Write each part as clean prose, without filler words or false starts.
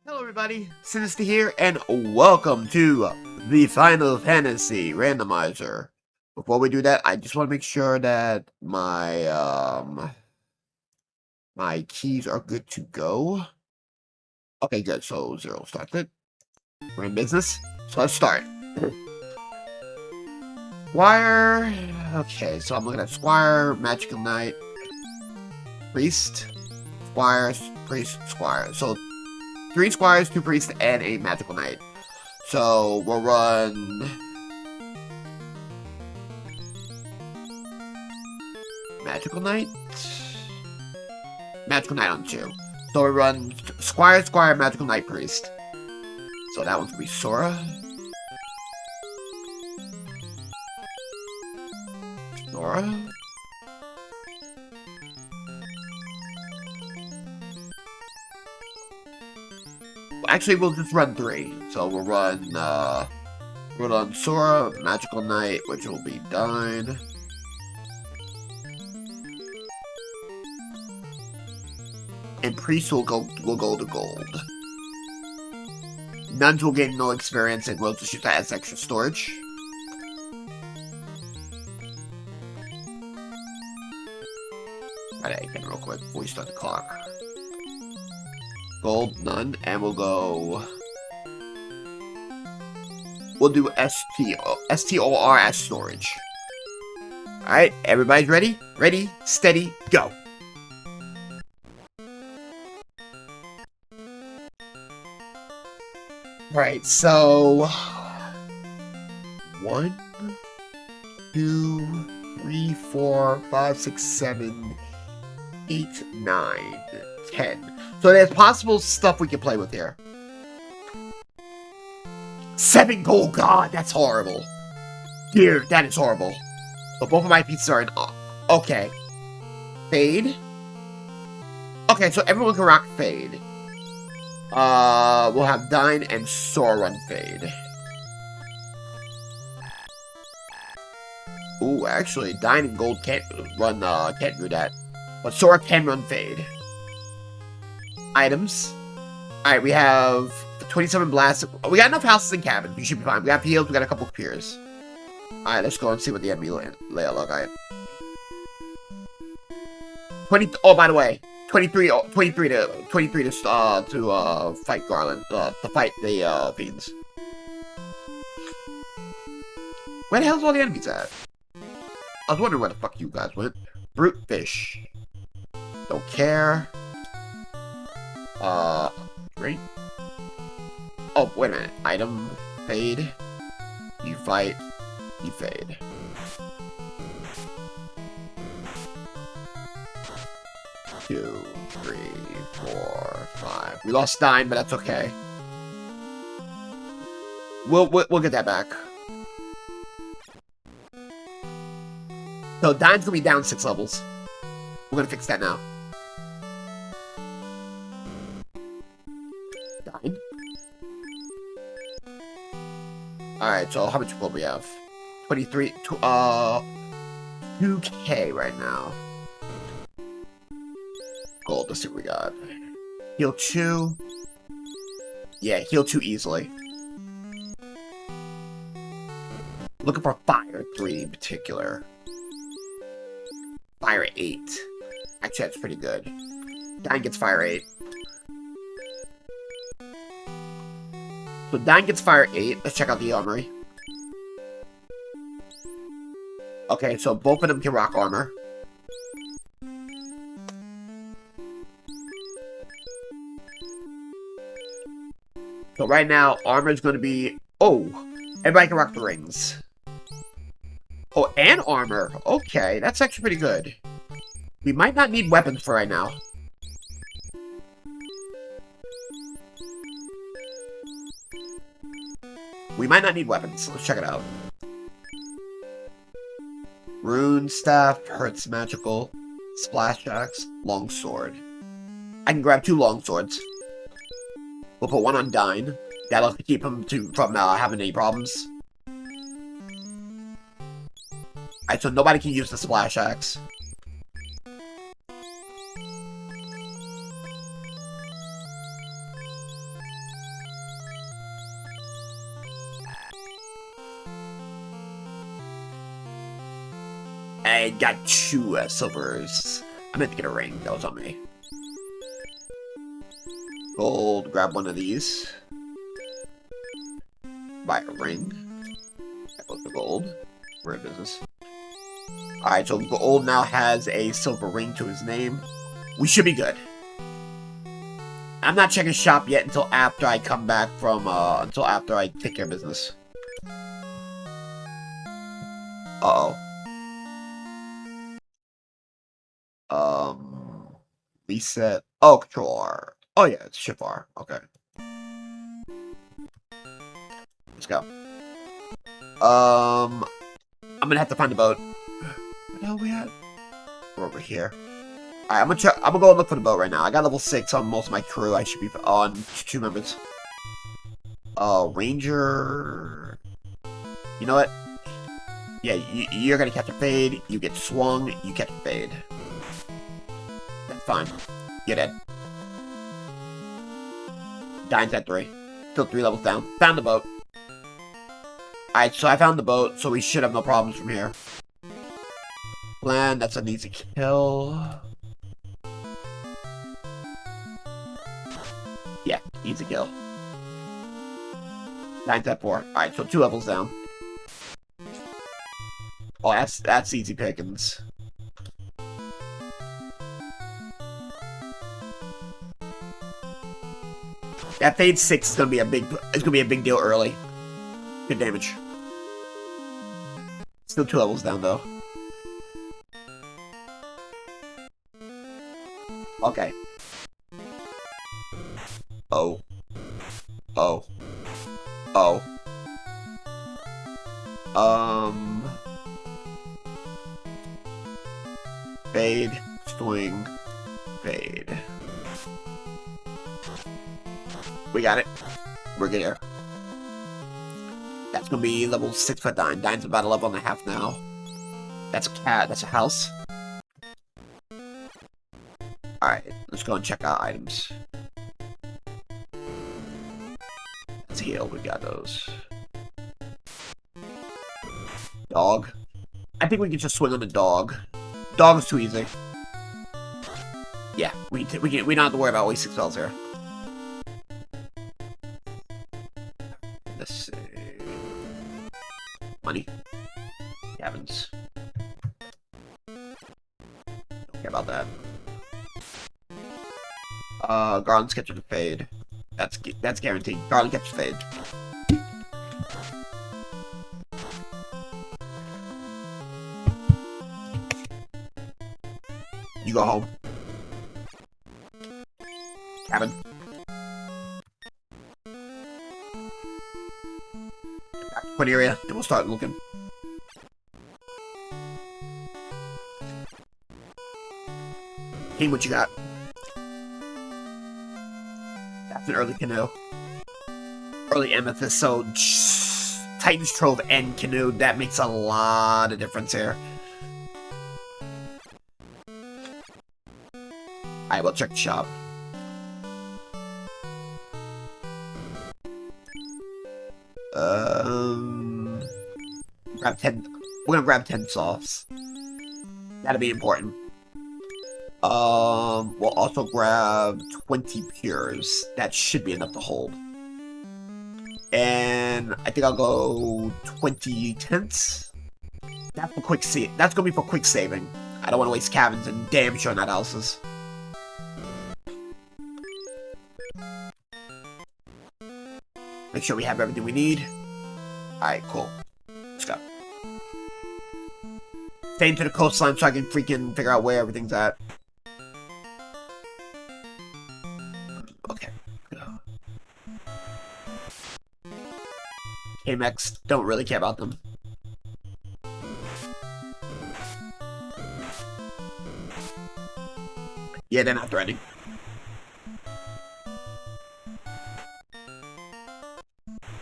Hello everybody, Sinister here, and welcome to the Final Fantasy Randomizer. Before we do that, I just want to make sure that my keys are good to go. Okay, good, so 0 started. We're in business, so let's start. Squire, okay, so I'm looking at Squire, Magical Knight, Priest, Squire, Priest, Squire. So 3 Squires, 2 Priests, and a Magical Knight. So we'll run Magical Knight? Magical Knight on 2. So we run Squire, Squire, Magical Knight, Priest. So that one's gonna be Sora. Sora. Actually, we'll just run 3. So we'll run Sora, Magical Knight, which will be Dine. And Priest will go to gold. Nuns will gain no experience, and we'll just use that as extra storage. Alright, again real quick before we start the clock. Gold, none, and we'll do STOR as storage. Alright, everybody's ready? Ready, steady, go! Alright, so 1, 2, 3, 4, 5, 6, 7, 8, 9, 10. So there's possible stuff we can play with here. 7 gold, god, that's horrible. Dear, that is horrible. But both of my pieces are in. Okay. Fade. Okay, so everyone can rock Fade. We'll have Dine and Sora run Fade. Ooh, actually, Dine and Gold can't do that. But Sora can run Fade. Items. Alright, we have 27 blasts. We got enough houses and cabins. We should be fine. We got heals. We got a couple of piers. Alright, let's go and see what the enemy layout look like. 20. Oh, by the way, 23 to fight Garland. To fight the fiends. Where the hell's all the enemies at? I was wondering where the fuck you guys went. Brute fish. Don't care. Great. Oh, wait a minute. Item, fade. You fight, you fade. Two, 3, 4, 5. We lost 9, but that's okay. We'll get that back. So Dine's gonna be down 6 levels. We're gonna fix that now. Dine. Alright, so how much gold we have? 23, 2k right now. Gold, let's see what we got. Heal 2. Yeah, heal 2 easily. Looking for Fire 3 in particular. Fire 8. Actually, that's pretty good. Dine gets Fire 8. So Dine gets Fire 8. Let's check out the armory. Okay, so both of them can rock armor. So right now, armor is going to be... Oh! Everybody can rock the rings. Oh, and armor. Okay, that's actually pretty good. We might not need weapons for right now. We might not need weapons. Let's check it out. Rune Staff, Hurts Magical, Splash Axe, Long Sword. I can grab 2 long swords. We'll put 1 on Dine. That'll keep him from having any problems. Alright, so nobody can use the Splash Axe. I got 2 silvers. I meant to get a ring. That was on me. Gold. Grab one of these. Buy a ring. That goes to gold. We're in business. Alright, so gold now has a silver ring to his name. We should be good. I'm not checking shop yet until after I come back from, until after I take care of business. Uh-oh. Reset. Oh, Control R. Oh, yeah, it's Shift R. Okay. Let's go. I'm gonna have to find the boat. Where the hell are we at? We're over here. Alright, I'm gonna go and look for the boat right now. I got level 6 on most of my crew. I should be on 2 members. Ranger. You know what? Yeah, you're gonna catch a fade. You get swung. You catch a fade. That's fine. You're dead. Dine's at 3. Still 3 levels down. Found the boat. Alright, so I found the boat, so we should have no problems from here. Plan, that's an easy kill. Yeah, easy kill. Dine's at 4. Alright, so 2 levels down. Oh, that's easy pickings. That fade 6 is gonna be a big deal early. Good damage. Still 2 levels down though. Okay. Oh. Oh. Oh. Fade. Swing. Fade. We got it. We're good here. That's gonna be level 6 for Dine. Dine's about a level and a half now. That's a cat. That's a house. Alright, let's go and check out items. Let's heal. We got those. Dog. I think we can just swing on the dog. Dog is too easy. Yeah, we don't have to worry about wasting spells here. Let's see. Money. Cabins. Don't care about that. Garland's catching a fade. That's guaranteed. Garland catches fade. You go home. Cabin. Back to point area, then we'll start looking. King, what you got? That's an early canoe. Early amethyst, so Titan's Trove and canoe, that makes a lot of difference here. Alright, we'll check the shop. Grab 10. We're gonna grab 10 softs. That'll be important. We'll also grab 20 pures. That should be enough to hold. And I think I'll go 20 tents. That's for quick that's gonna be for quick saving. I don't want to waste cabins and damn sure not houses. Make sure we have everything we need. Alright, cool. Let's go. Stay into the coastline so I can freaking figure out where everything's at. Okay. Go. KMX, don't really care about them. Yeah, they're not threatening.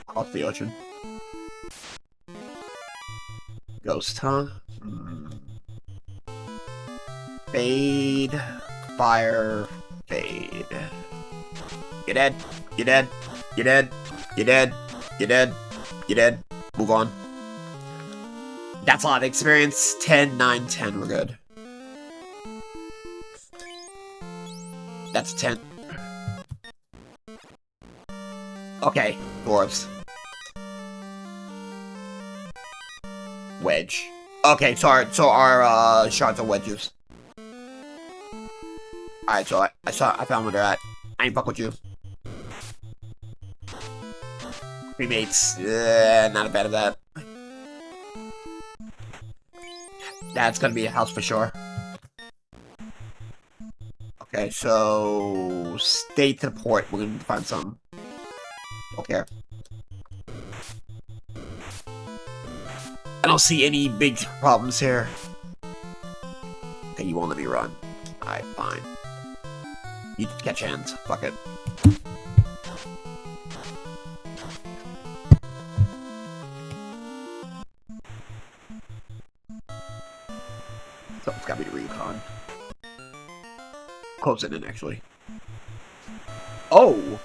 Across the ocean. Ghost, huh? Fade. Fire. Fade. You're dead. You're dead. You're dead. You're dead. You're dead. You're dead. Move on. That's a lot of experience. 10, 9, 10. We're good. That's 10. Okay, dwarves. Wedge. Okay, so our shards are wedges. Alright, so I found where they're at. I ain't fuck with you. Cremates. Not a fan of that. That's gonna be a house for sure. Okay, so stay to the port. We're gonna find something. Okay. I don't see any big problems here. Okay, you won't let me run. Alright, fine. You catch hands. Fuck it. So it's gotta be the recon. Close it in, actually. Oh!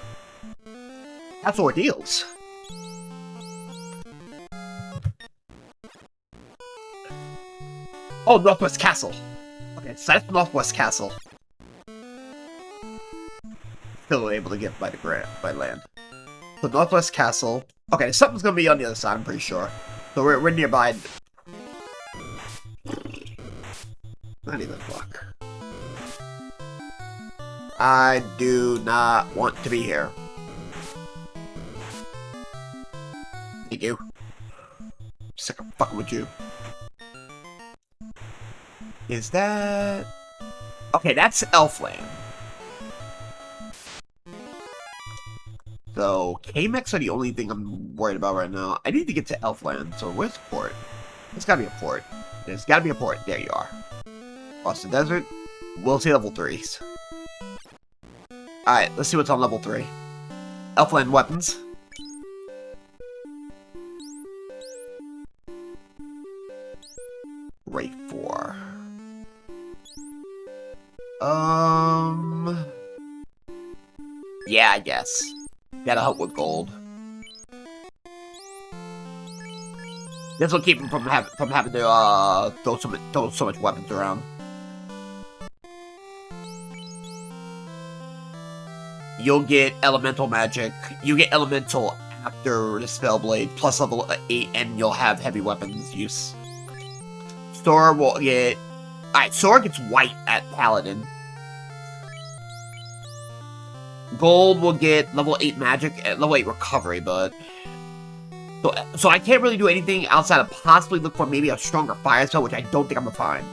That's ordeals. Oh, Northwest Castle. Okay, so that's Northwest Castle. Still able to get by by land. So Northwest Castle. Okay, something's gonna be on the other side, I'm pretty sure. So we're nearby. Not even fuck. I do not want to be here. Thank you. Sick of fucking with you. Is that... Okay, that's Elfland. So, K-Mex are the only thing I'm worried about right now. I need to get to Elfland, so where's the port? There's gotta be a port. There's gotta be a port. There you are. Across the desert. We'll see level 3s. Alright, let's see what's on level 3. Elfland weapons. Rate 4. Yeah, I guess. Gotta help with gold. This will keep him from having to throw so much weapons around. You'll get elemental magic. You get elemental after the spell blade plus level 8, and you'll have heavy weapons use. Sora will get... Alright, Sora gets white at Paladin. Gold will get level 8 magic and level 8 recovery, but... So I can't really do anything outside of possibly look for maybe a stronger fire spell, which I don't think I'm gonna find.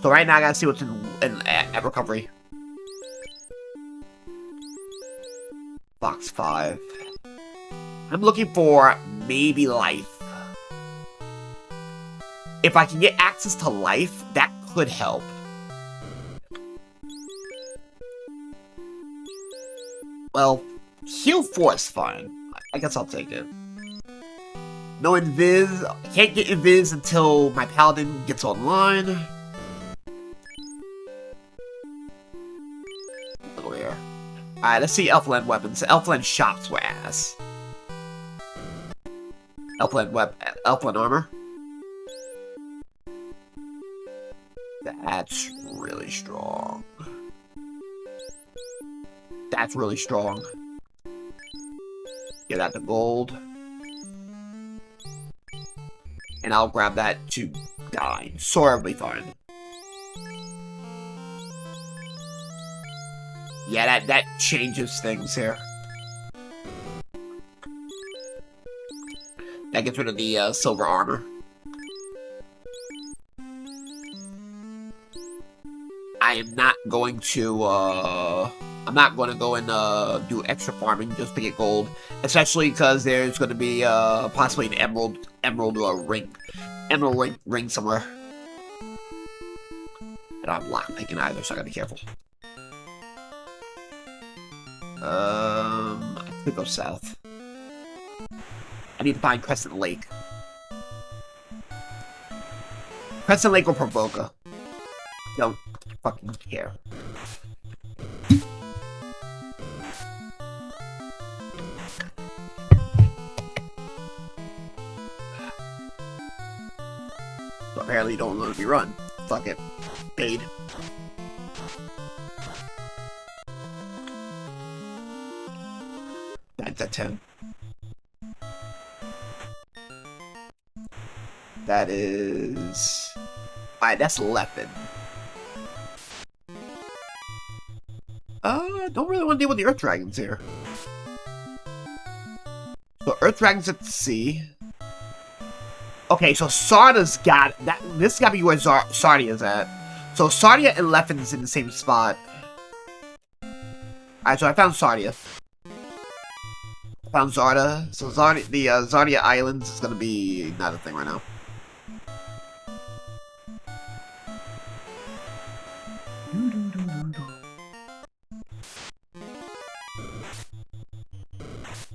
So right now I gotta see what's at recovery. Box 5. I'm looking for maybe life. If I can get access to life, that could help. Well, heal 4 is fine. I guess I'll take it. No invis. I can't get invis until my paladin gets online. Little here. Alright, let's see Elfland weapons. Elfland shops were ass. Elfland armor. That's really strong. That's really strong. Get that to gold. And I'll grab that to dine. Sora will be fine. Yeah, that changes things here. That gets rid of the silver armor. I am not going to, I'm not going to go and do extra farming just to get gold, especially because there's going to be possibly an emerald ring somewhere. And I'm lockpicking either, so I gotta be careful. I could go south. I need to find Crescent Lake. Crescent Lake or Provoca. Don't fucking care. apparently don't let me run. Fuck it. Fade. That's a 10. That is... Alright, that's 11. Don't really want to deal with the Earth Dragons here. So, Earth Dragons at sea. Okay, so Sarda's got... This has got to be where Sardia's at. So, Sardia and Leffen's in the same spot. Alright, so I found Sardia. I found Zarda. So, the Zardia Islands is going to be not a thing right now.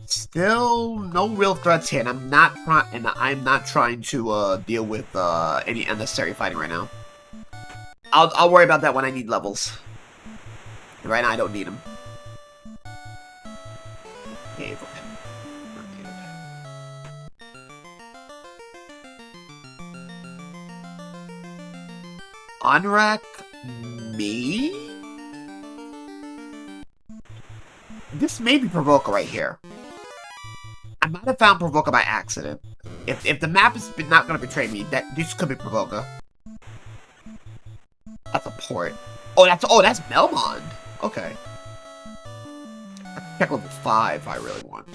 Still no real threats here, and I'm not trying to deal with any unnecessary fighting right now. I'll worry about that when I need levels. Right now I don't need them. Okay, Onrak, me? This may be Provoker right here. I might have found Provoker by accident. If the map is not going to betray me, this could be Provoker. That's a port. Oh, that's Melmond. Okay. I can check level 5 if I really want.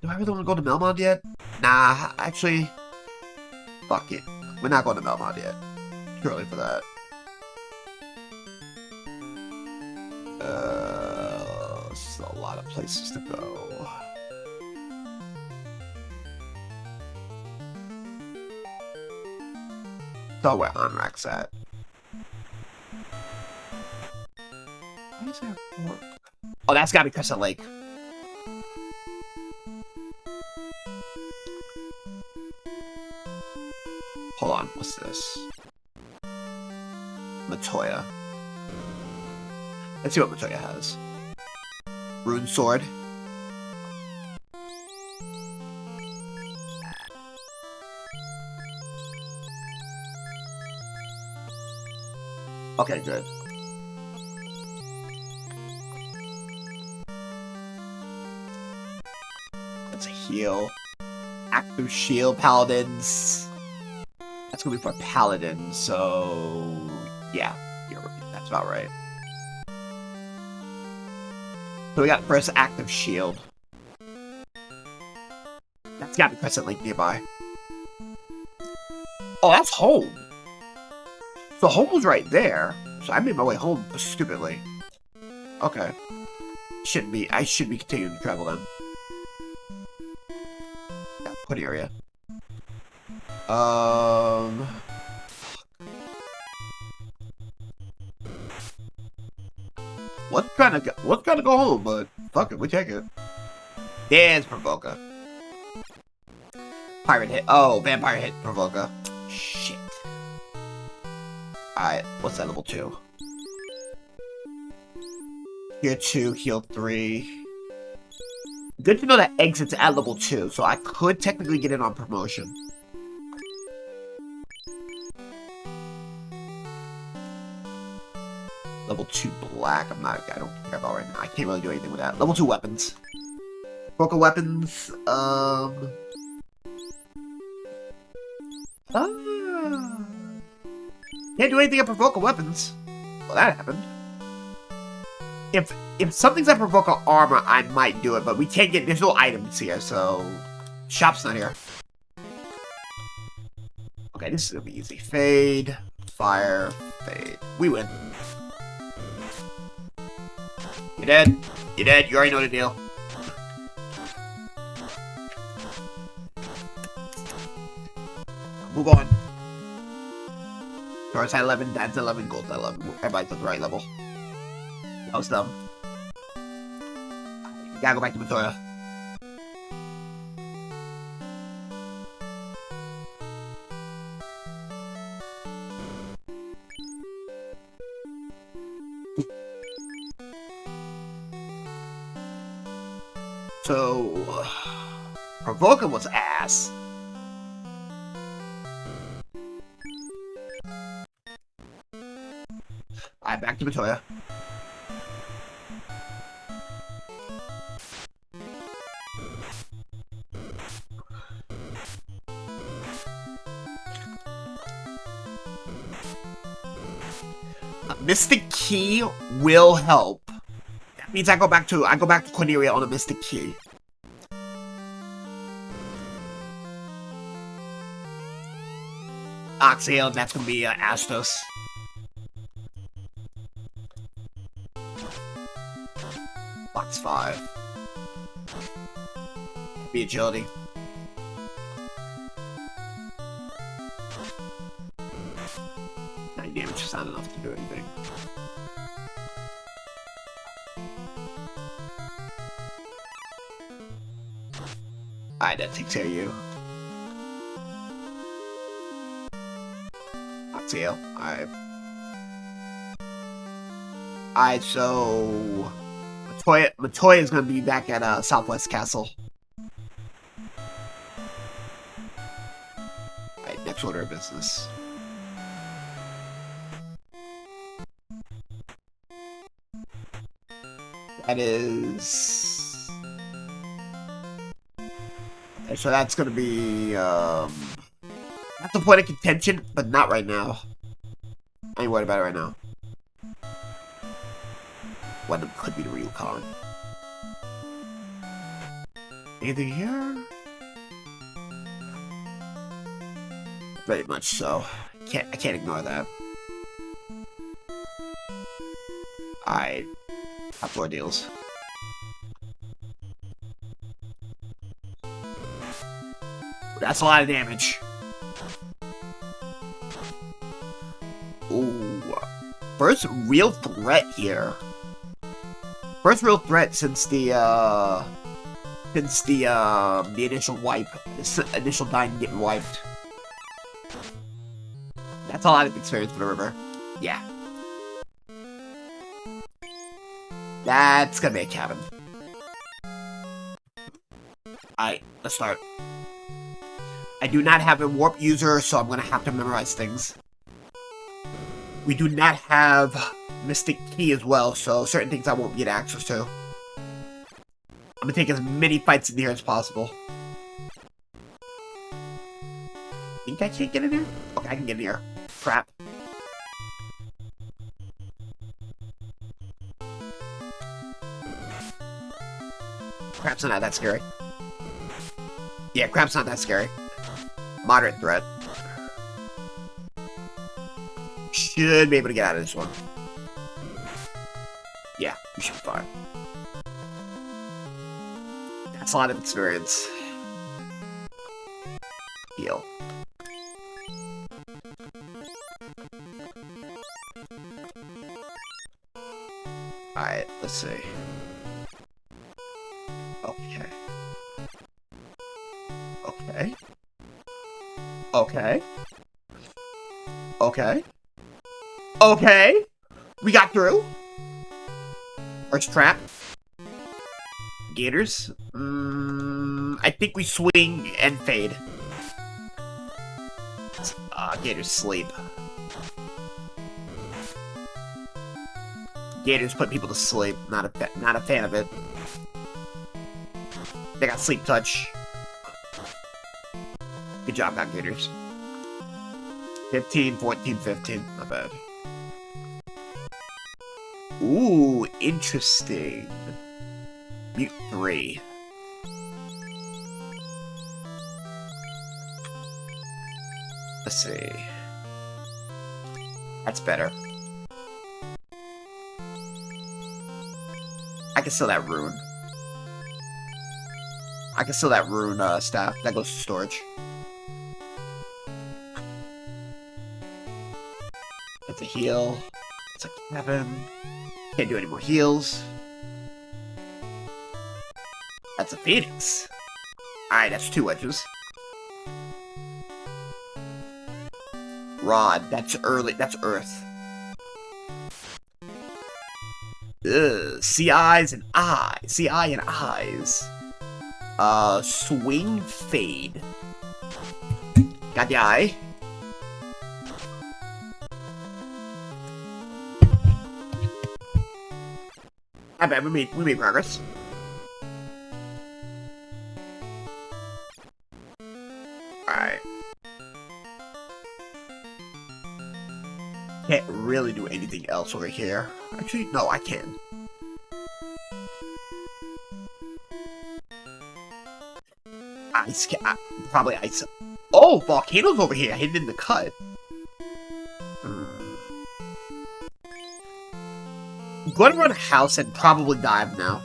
Do I really want to go to Melmond yet? Nah, actually, fuck it. We're not going to Melmond yet. Too early for that. There's a lot of places to go. So where Onrak's at. Why is there a port? Oh, that's gotta be Crescent Lake. Hold on, what's this? Matoya. Let's see what Matoya has. Rune Sword. Okay, good. That's a heal. Active shield paladins. That's gonna be for paladins, so yeah, that's about right. So we got first active shield. That's gotta be Crescent Lake nearby. Oh, that's home. So home was right there. So I made my way home stupidly. Okay. I should be continuing to travel then. Yeah, put area. What's trying to go home, but fuck it, we take it. There's Provoker. Pirate hit. Oh, vampire hit Provoker. Shit. Alright, what's that level 2? Tier 2, heal 3. Good to know that exits at level 2, so I could technically get it on promotion. Level 2 black, I don't care about right now. I can't really do anything with that. Level 2 weapons. Broken weapons, can't do anything at Provoker weapons. Well, that happened. If something's at Provoker armor, I might do it, but we can't get, there's no items here, so shop's not here. Okay, this is gonna be easy. Fade, fire, fade. We win. You're dead. You're dead. You already know the deal. Move on. Doris at 11, Dad's at 11, Gold's at 11. Everybody's at the right level. That was dumb. You gotta go back to Matoya. So, Provoker was ass. Alright, back to Matoya. Mystic Key will help. That means I go back to Cornelia on a Mystic Key. Oxale, that's gonna be Astos. Box 5. Be agility. Damage is not enough to do anything. Alright, that takes care of you. Oxale. Alright. Alright, so Matoya is gonna be back at Southwest Castle. Alright, next order of business. That is... Okay, so that's gonna be, that's a point of contention, but not right now. I ain't worried about it right now. One of them could be the Ryukon. Anything here? Very much so. I can't ignore that. Alright. Top 4 deals. That's a lot of damage. Ooh. First real threat here. First real threat since the initial wipe. The initial dying getting wiped. That's a lot of experience for the river. Yeah. That's gonna be a cabin. Alright, let's start. I do not have a warp user, so I'm gonna have to memorize things. We do not have Mystic Key as well, so certain things I won't get access to. I'm gonna take as many fights in here as possible. Think I can't get in here? Okay, I can get in here. Crap. Crap's not that scary. Yeah, crap's not that scary. Moderate threat. Should be able to get out of this one. Yeah, we should be fine. That's a lot of experience. Heal. Alright, let's see. Okay. Okay. Okay. Okay. Okay. We got through. First trap. Gators. I think we swing and fade. Gators sleep. Gators put people to sleep. Not a fan of it. They got sleep touch. Good job, got Gators. 15, 14, 15. Not bad. Ooh, interesting. Mute 3. Let's see. That's better. I can steal that rune. I can steal that rune staff. That goes to storage. That's a heal. It's a cabin. Can't do any more heals. That's a phoenix. Alright, that's 2 wedges. Rod, that's early. That's earth. Ugh, see eyes and eyes. See eye and eyes. Swing fade. Got the eye. I bet we made progress. Alright. Can't really do anything else over here. Actually, no, I can. Probably ice. Oh, volcanoes over here, hidden in the cut. I'm going to run a house and probably dive now.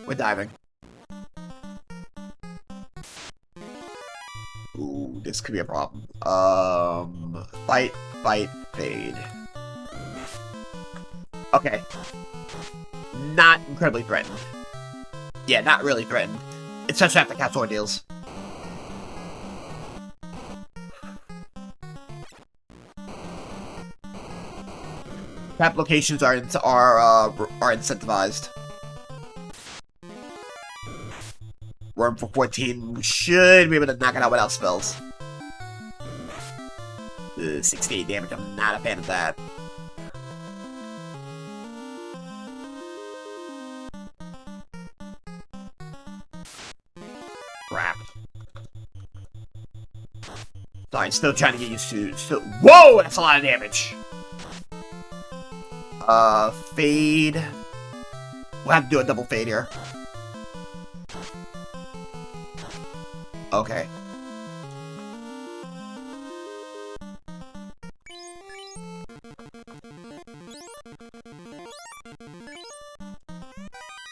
We're diving. Ooh, this could be a problem. Fight, fade. Okay. Not incredibly threatened. Yeah, not really threatened. Especially after Cat's ordeals. Trap locations are incentivized. Worm for 14 should be able to knock it out without spells. 68 damage, I'm not a fan of that. Crap. Sorry, still trying to get used to. Whoa, that's a lot of damage. Fade. We'll have to do a double fade here. Okay.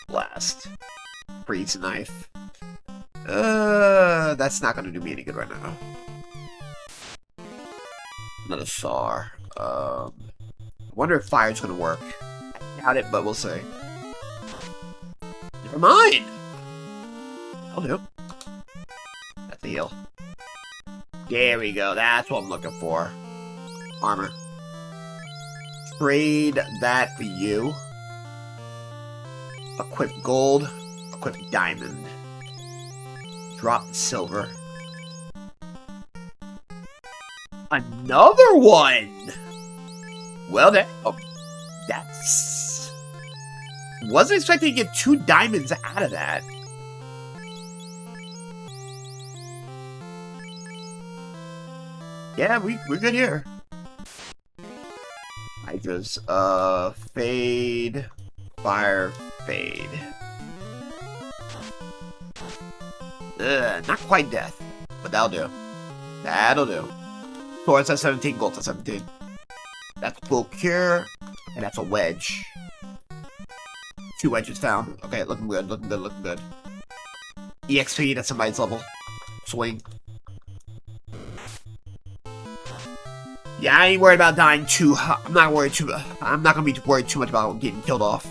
Blast. Freeze knife. That's not gonna do me any good right now. Another SAR. I wonder if fire's gonna work. I doubt it, but we'll see. Never mind! I'll do. That's the heal. There we go, that's what I'm looking for. Armor. Trade that for you. Equip gold. Equip diamond. Drop the silver. Another one! Well, that's... Wasn't expecting to get 2 diamonds out of that. Yeah, we're good here. Hydras, fade, fire, fade. Not quite death, but that'll do. That'll do. Swords at 17, gold at 17. That's full cure, and that's a wedge. 2 wedges found. Okay, looking good, looking good, looking good. EXP, that's somebody's level. Swing. Yeah, I ain't worried about dying too. I'm not gonna be worried too much about getting killed off.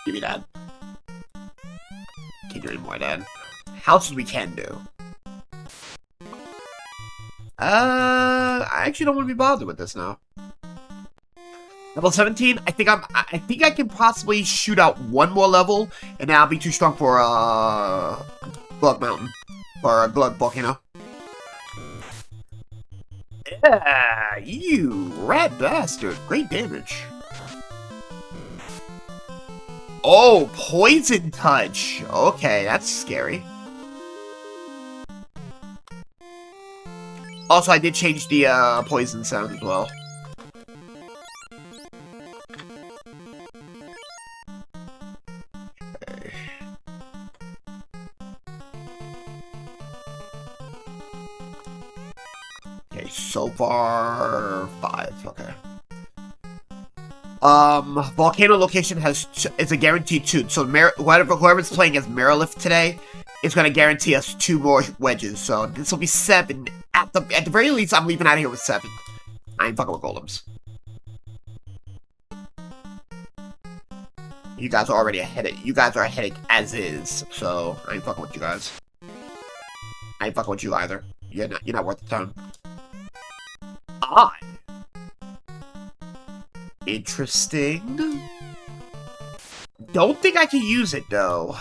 Give me that. Can't do any more of that. Houses we can do. I actually don't want to be bothered with this now. Level 17, I think I can possibly shoot out 1 more level, and then I'll be too strong for Glug Mountain. Or Glug Volcano. Yeah, you rat bastard. Great damage. Oh, Poison Touch. Okay, that's scary. Also, I did change the poison sound as well. Okay, so far 5. Okay. Volcano location it's a guaranteed 2. So whoever's playing as Merilith today is gonna guarantee us 2 more wedges. So this will be 7. At the very least, I'm leaving out of here with 7. I ain't fucking with golems. You guys are already ahead. You guys are ahead as is. So I ain't fucking with you guys. I ain't fucking with you either. You're not worth the time. Odd. Interesting. Don't think I can use it though.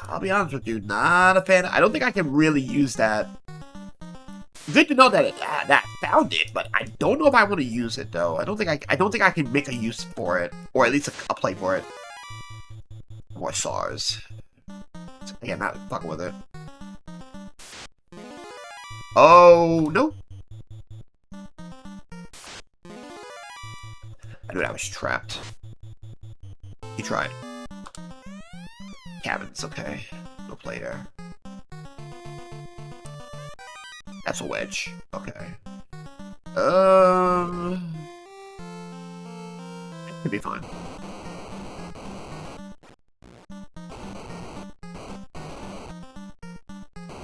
I'll be honest with you, not a fan. I don't think I can really use that. Good to know that that found it, but I don't know if I want to use it though. I don't think I can make a use for it, or at least a play for it. More SARS. Again, not fucking with it. Oh no! I knew I was trapped. He tried. Cabins, okay. No player. That's a wedge. Okay. Could be fine.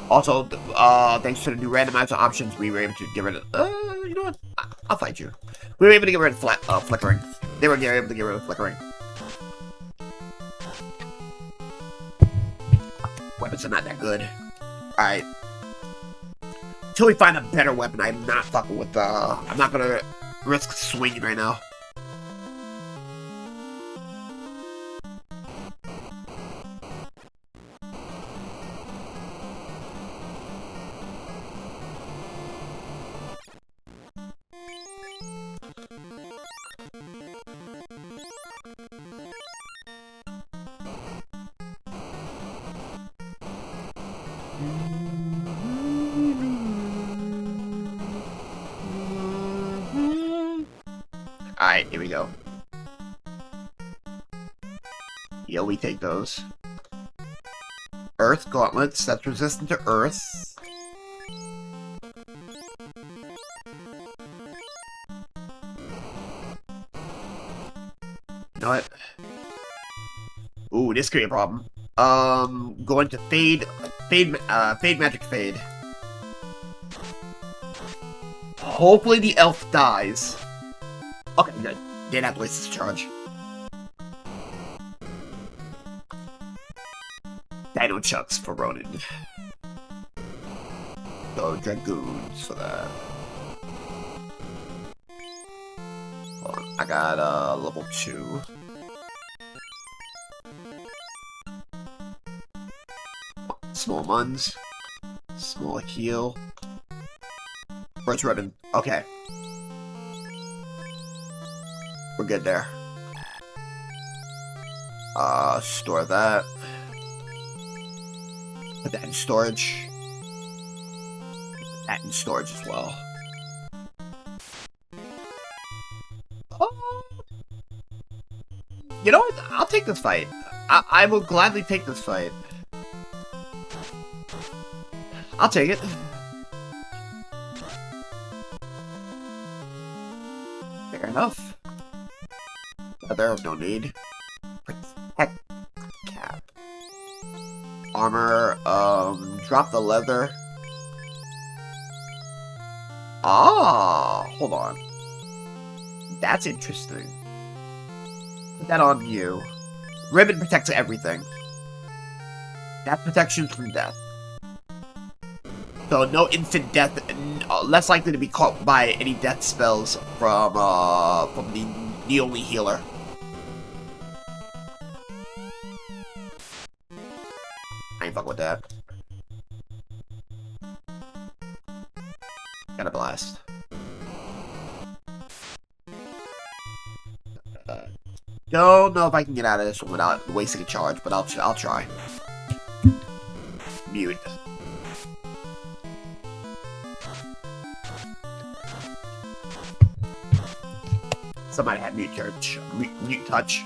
Also, thanks to the new randomizer options, we were able to get rid of. You know what? I'll fight you. We were able to get rid of flickering. They were able to get rid of flickering. Weapons are not that good. Alright. Until we find a better weapon, I'm not fucking with I'm not gonna risk swinging right now. Alright, here we go. Yeah, we take those. Earth gauntlets, that's resistant to earth. You know what? Ooh, this could be a problem. Going to fade magic fade. Hopefully the elf dies. Okay, good. Didn't have to waste this charge. Dino Chucks for Ronin. So, Dragoons for that. Hold on. I got, level 2. Small Muns. Small Heal. Where's Ronin? Okay. We're good there. Store that. Put that in storage. Put that in storage as well. Oh. You know what? I'll take this fight. I will gladly take this fight. I'll take it. Fair enough. Leather, no need. Protect cap. Armor, drop the leather. Ah, hold on. That's interesting. Put that on you. Ribbon protects everything. That protection from death. So no instant death, less likely to be caught by any death spells from the only healer. I ain't fuck with that. Got a blast. Don't know if I can get out of this one without wasting a charge, but I'll try. Mute. Somebody had mute touch. Mute touch.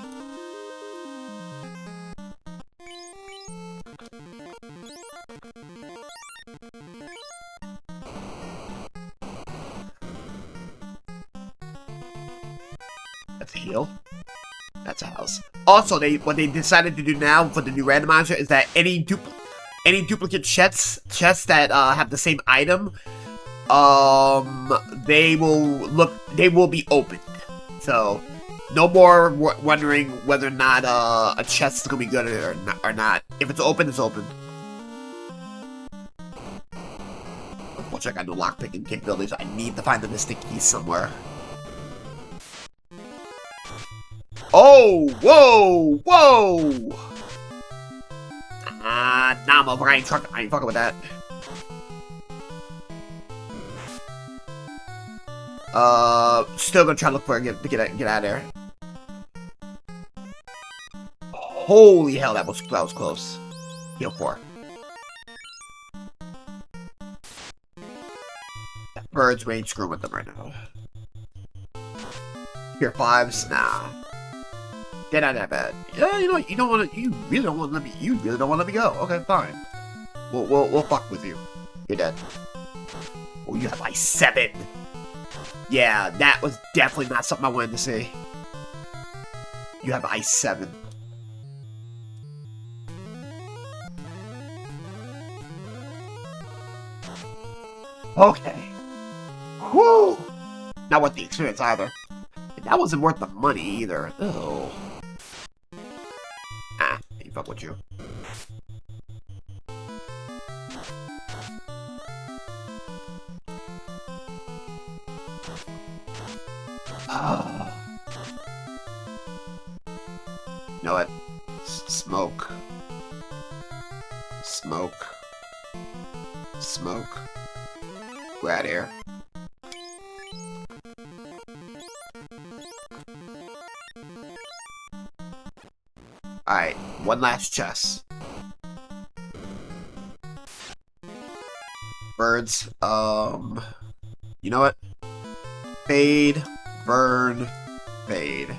That's a heal. That's a house. Also, what they decided to do now for the new randomizer is that any duplicate chests that have the same item, they will be opened. So, no more wondering whether or not a chest is gonna be good or not. If it's open, it's open. Unfortunately, I got no lockpicking capabilities. I need to find the Mystic Key somewhere. Oh! Whoa! Whoa! nah, motherfucker, I ain't fucking with that. Still gonna try to look for it to get out of there. Holy hell, that was close. Heal 4. That bird's range screwing with them right now. Here 5s, nah. They're not that bad. Yeah, you know what? You really don't want to let me go. Okay, fine. We'll fuck with you. You're dead. Oh, you have like 7. Yeah, that was definitely not something I wanted to see. You have ice 7. Okay. Whew! Not worth the experience either. And that wasn't worth the money either. Oh. Ah, ain't fuck with you. You know what? Smoke. We're out of here. Alright, one last chest. Birds, you know what? Fade, burn, fade.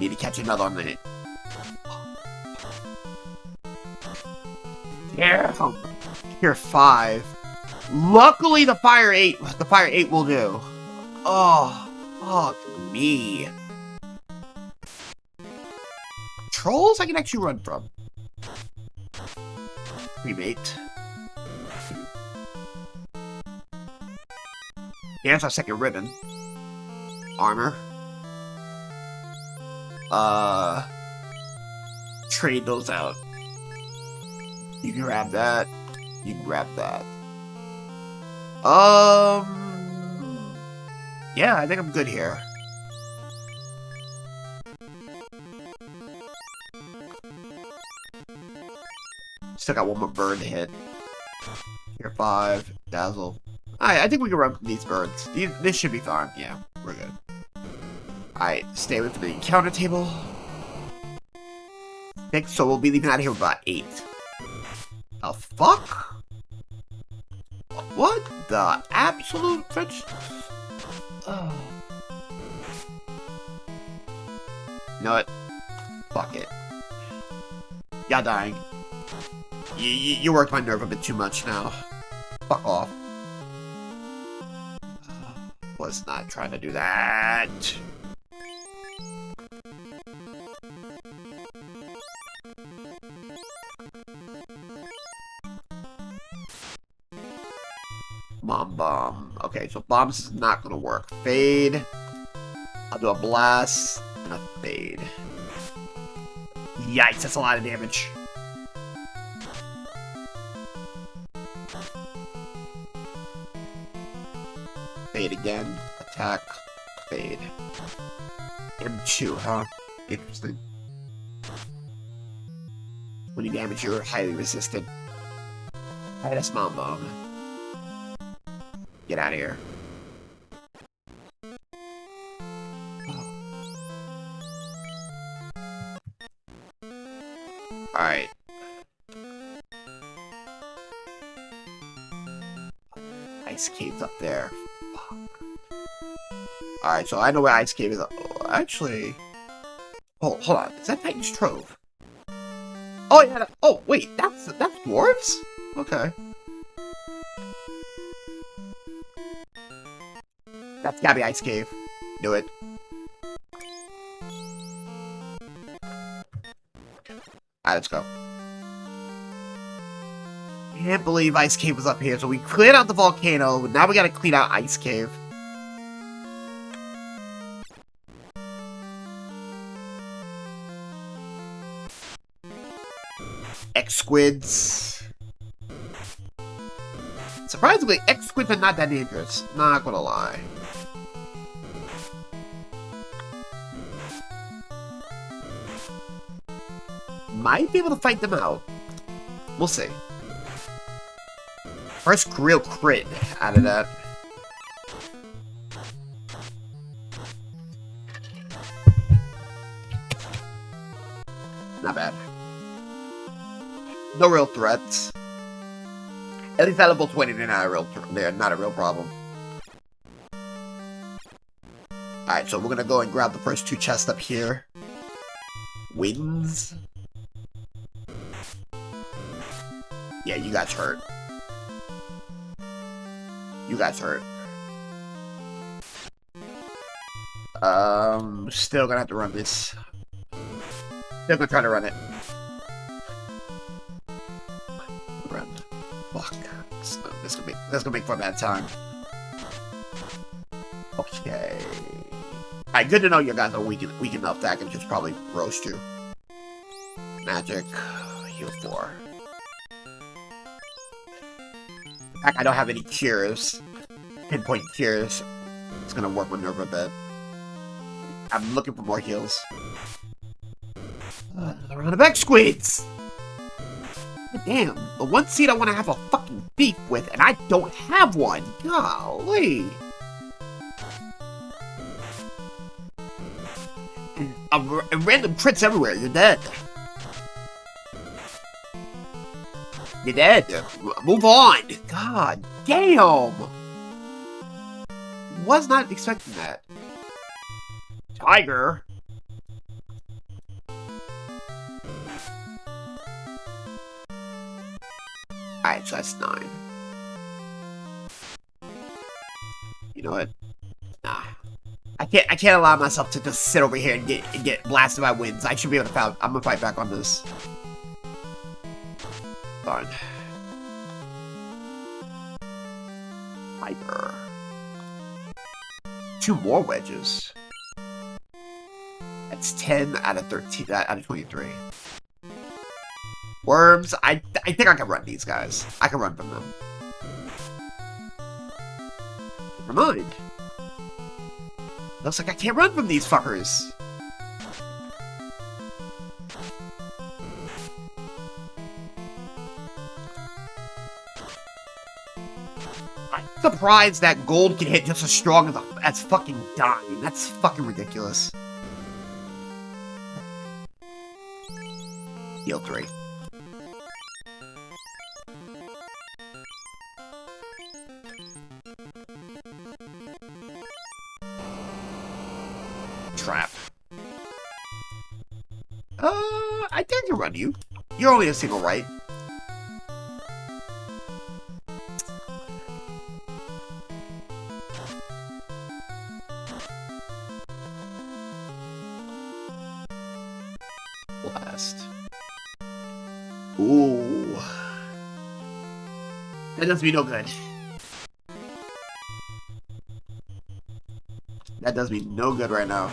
Need to catch another one in it. Yeah. Here 5. Luckily the fire 8 will do. Oh, fuck me. Trolls I can actually run from. Cremate. Here's our second ribbon. Armor. Trade those out. You can grab that. You can grab that. Yeah, I think I'm good here. Still got one more bird to hit. Here 5. Dazzle. Alright, I think we can run from these birds. This should be fine. Yeah, we're good. Alright, stay with the encounter table. 6, so we'll be leaving out of here with about 8. The fuck? What the absolute French? Oh. You know what? Fuck it. Y'all dying. You worked my nerve a bit too much now. Fuck off. Was not trying to do that. Bomb. Okay, so bombs is not gonna work. Fade. I'll do a blast and a fade. Yikes, that's a lot of damage. Fade again. Attack. Fade. M2, huh? Interesting. When you damage, you're highly resistant. Alright, that's bomb. Get out of here. Alright. Ice cave's up there. Fuck. Alright, so I know where Ice Cave is. Oh, actually... Hold on. Is that Titan's Trove? Oh, yeah. Oh, wait. That's dwarves? Okay. That's gotta be Ice Cave. Knew it. Alright, let's go. Can't believe Ice Cave was up here. So we cleared out the volcano, but now we gotta clean out Ice Cave. X-Squids. Surprisingly, X-Squids are not that dangerous. Not gonna lie. might be able to fight them out. We'll see. First real crit out of that. Not bad. No real threats. At least at level 20, they're not a real problem. Alright, so we're gonna go and grab the first 2 chests up here. Wins. Yeah, you guys hurt. You guys hurt. Still gonna have to run this. Still gonna try to run it. Run. Fuck. This gonna make for a bad time. Okay. Alright, good to know you guys are weak enough that I can just probably roast you. Magic. Heal 4. I don't have any cures. Pinpoint cures. It's gonna work with Nerve a bit. I'm looking for more heals. A round of X-Squids! Damn, the one seed I want to have a fucking beef with, and I don't have one! Golly! And random crits everywhere, you're dead. You're dead. Move on. God damn. Was not expecting that. Tiger. Alright, so that's 9. You know what? Nah. I can't allow myself to just sit over here and get blasted by winds. I should be able to fight. I'm gonna fight back on this. Fine. Hyper. 2 more wedges. That's 10 out of 13. Out of 23. Worms. I think I can run these guys. I can run from them. Never mind. Looks like I can't run from these fuckers. I'm surprised that gold can hit just as strong as fucking dime. That's fucking ridiculous. Heal 3. Trap. I think I can run you. You're only a single right. Blast. Ooh. That does me no good. That does me no good right now.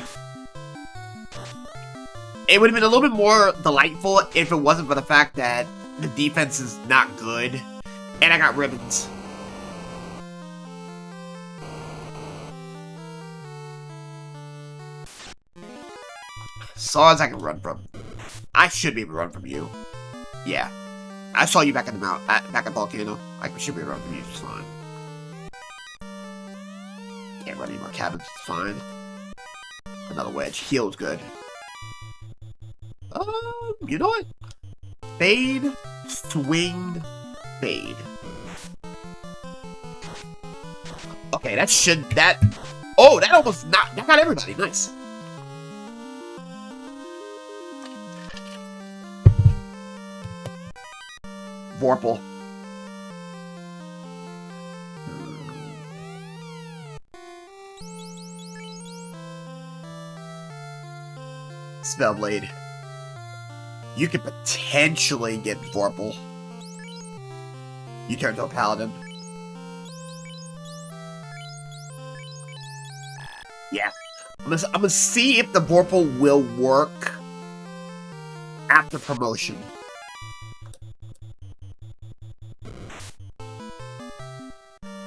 It would have been a little bit more delightful if it wasn't for the fact that the defense is not good, and I got ribbons. Saws I can run from. I should be able to run from you. Yeah. I saw you back at the back at the volcano. I should be able to run from you just fine. Can't run any more cabins, it's fine. Another wedge. Heal's good. You know what? Fade, swing, fade. Okay, oh, that almost that got everybody. Nice. Vorpal. Spellblade. You could potentially get Vorpal. You turn to a paladin. Yeah. I'm gonna see if the Vorpal will work after promotion.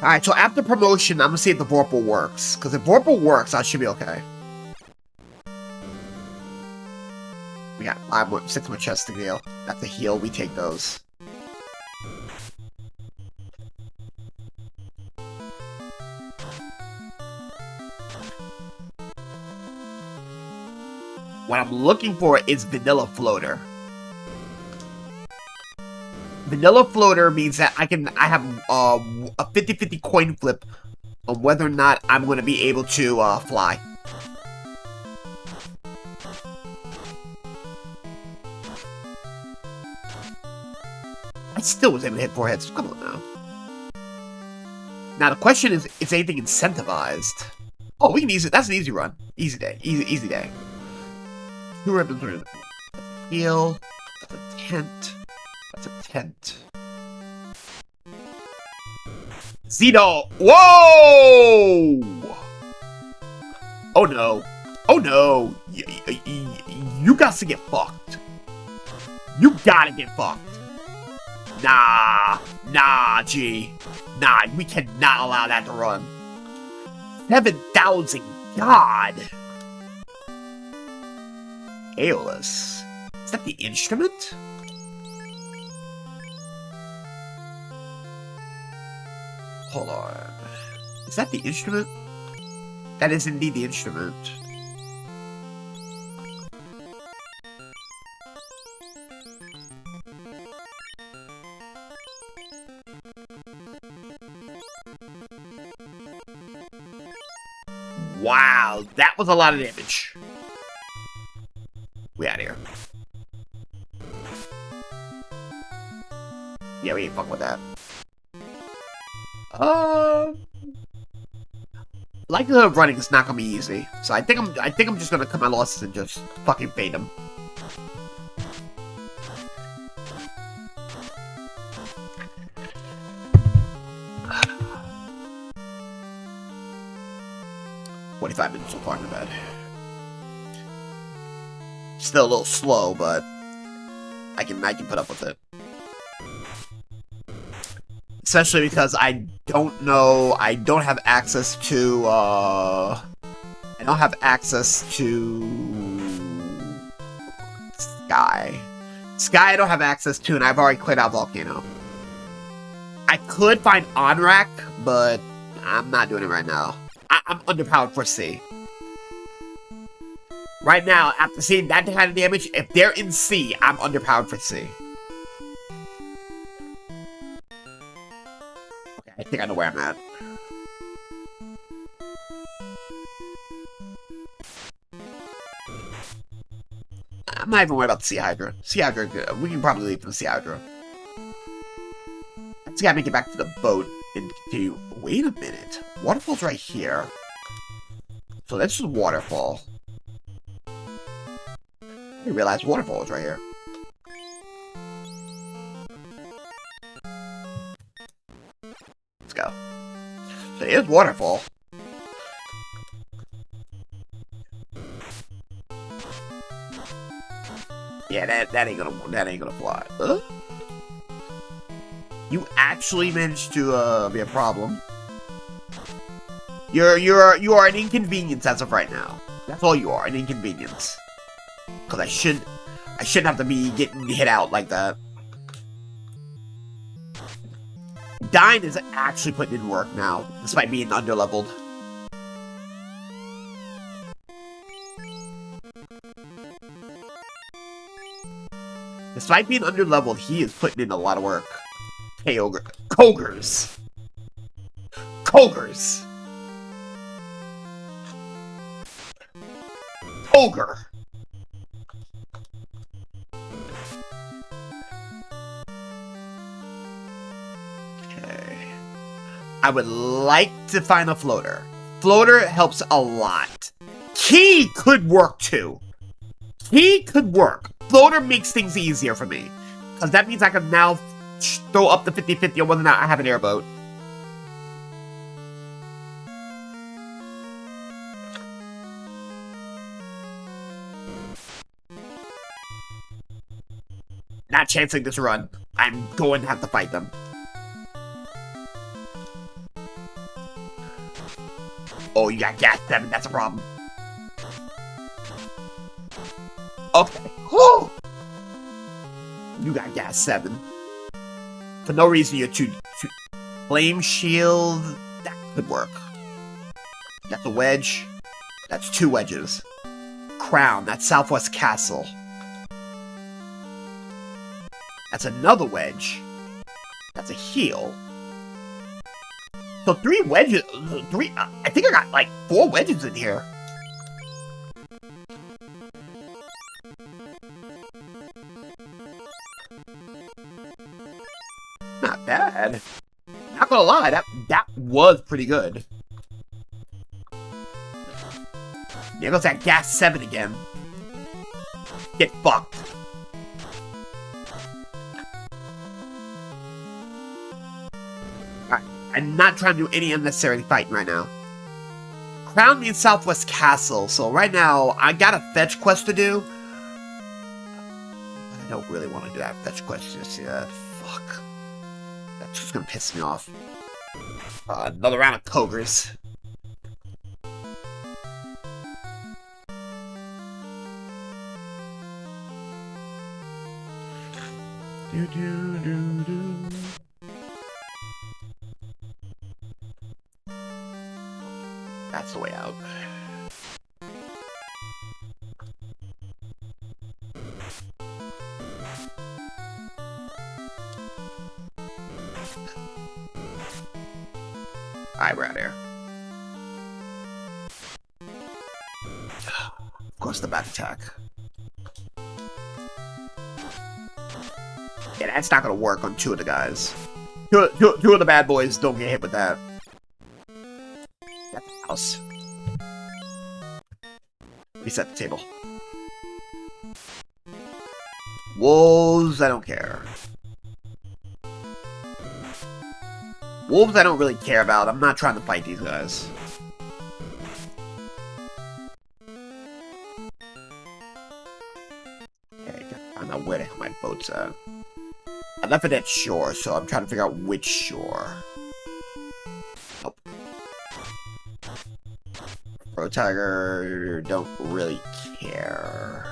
Alright, so after promotion, I'm gonna see if the Vorpal works. Because if Vorpal works, I should be okay. We got 6 more chests to deal. That's a heal. We take those. What I'm looking for is Vanilla Floater. Vanilla Floater means that I have a 50-50 coin flip on whether or not I'm going to be able to fly. I still was able to hit 4 hits. Come on now. Now the question is anything incentivized? Oh, we can use it. That's an easy run. Easy day. Easy day. 2 ribbons. Heal. That's a tent. That's a tent. Zeno! Whoa! Oh no. Oh no. You got to get fucked. You gotta get fucked. Nah. Nah, G. Nah, we cannot allow that to run. 7,000. God. Aeolus. Is that the instrument? Hold on. Is that the instrument? That is indeed the instrument. Wow, that was a lot of damage. We out of here. Yeah, we ain't fucking with that. Likelihood of running is not gonna be easy, so I think I'm just gonna cut my losses and just fucking fade them. "45 minutes so far in the bed. Still a little slow, but I can put up with it. Especially because I don't have access to, Sky. Sky I don't have access to, and I've already cleared out Volcano. I could find Onrak, but I'm not doing it right now. I'm underpowered for C. Right now, after seeing that kind of damage, if they're in C, I'm underpowered for C. Okay, I think I know where I'm at. I'm not even worried about the Sea Hydra. Sea Hydra, we can probably leave from the Sea Hydra. I just gotta make it back to the boat and continue. Wait a minute. Waterfall's right here. So that's just waterfall. I didn't realize waterfall was right here. Let's go. So here's waterfall. Yeah, that ain't gonna fly. Huh? You actually managed to be a problem. You are an inconvenience as of right now. That's all you are, an inconvenience. Cause I shouldn't have to be getting hit out like that. Dyne is actually putting in work now, despite being underleveled. Despite being underleveled, he is putting in a lot of work. Hey, Ogre. Kogers! Kogers! Ogre! Okay. I would like to find a floater. Floater helps a lot. Key could work too. Key could work. Floater makes things easier for me. Because that means I can now throw up the 50-50 on whether or not I have an airboat. Not chancing this run. I'm going to have to fight them. Oh, you got gas 7. That's a problem. Okay. Whew! You got gas 7. For no reason, you're two. Flame shield. That could work. That's a wedge. That's 2 wedges. Crown. That's Southwest Castle. That's another wedge. That's a heal. So 3 wedges. I think I got like 4 wedges in here. Not bad. Not gonna lie, that was pretty good. There goes that gas 7 again. Get fucked. Alright, I'm not trying to do any unnecessary fighting right now. Crown means Southwest Castle, so right now, I got a fetch quest to do. I don't really want to do that fetch quest just yet. Fuck. That's just gonna piss me off. Another round of Kogers. That's the way out. Alright, we're out of here. Of course, the back attack. Yeah, that's not gonna work on 2 of the guys. Two of the bad boys don't get hit with that. That's the house. Reset the table. Wolves, I don't care. Wolves, I don't really care about. I'm not trying to fight these guys. Okay, gotta find out where the hell my boat's at. I left it at shore, so I'm trying to figure out which shore. Nope. Pro Tiger, don't really care.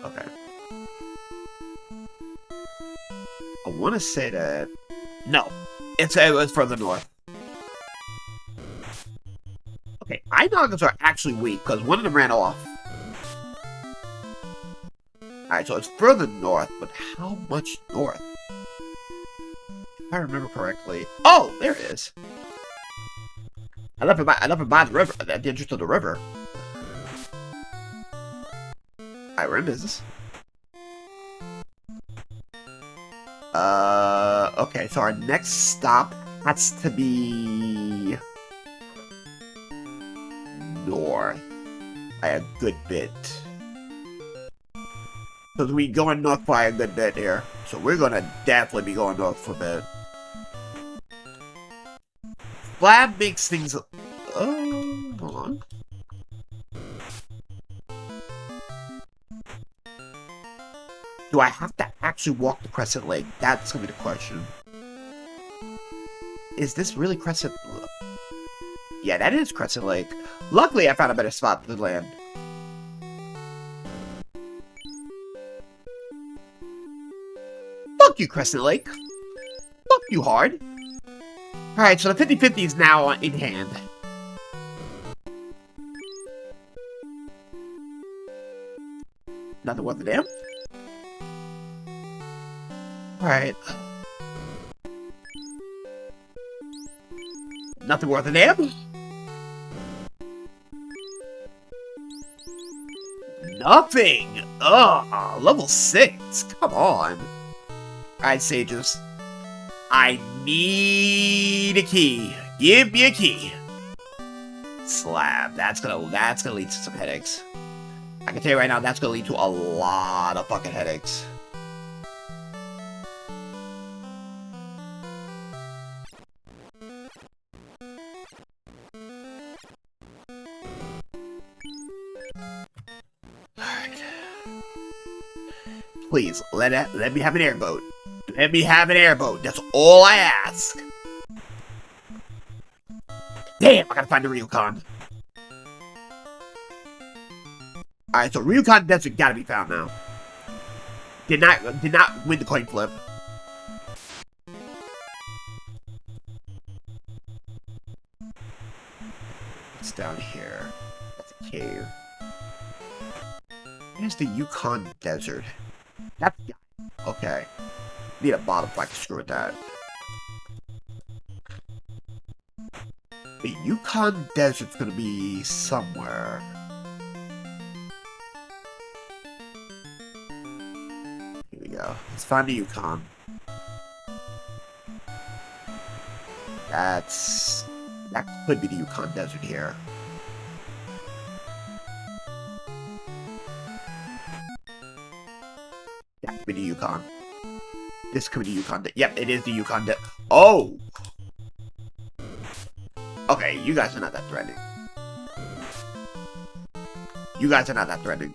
Okay. I want to say that... No. It was further north. Okay, Eye-Noggins are actually weak, because one of them ran off. Alright, so it's further north, but how much north? If I remember correctly... Oh, there it is. I left it by the river, at the entrance of the river. Alright, we're in business. Okay, so our next stop has to be... north. By a good bit. Because we're going north by a good bit here. So we're gonna definitely be going north for a bit. Flab makes things... Oh, hold on. Do I have to actually walk the Crescent Lake? That's gonna be the question. Is this really Crescent... Yeah, that is Crescent Lake. Luckily, I found a better spot to land. Fuck you, Crescent Lake. Fuck you hard. Alright, so the 50-50 is now in hand. Nothing worth a damn. Alright. Nothing worth a damn. Nothing! Ugh, level 6. Come on. Alright, sages. I need a key. Give me a key. Slab. That's gonna lead to some headaches. I can tell you right now, that's gonna lead to a lot of fucking headaches. Alright. Please, let me have an airboat. Let me have an airboat. That's all I ask. Damn, I gotta find the Ryukon. Alright, so Ryukon Desert gotta be found now. Did not win the coin flip. It's down here. That's a cave. Here's the Yukon Desert. That's... Okay. Need a bottom so I can screw with that. The Yukon Desert's gonna be somewhere. Here we go. Let's find the Yukon. That could be the Yukon Desert here. That could be the Yukon. This could be the Yukon. Yep, it is the Yukon. Oh! Okay, you guys are not that threatening. You guys are not that threatening.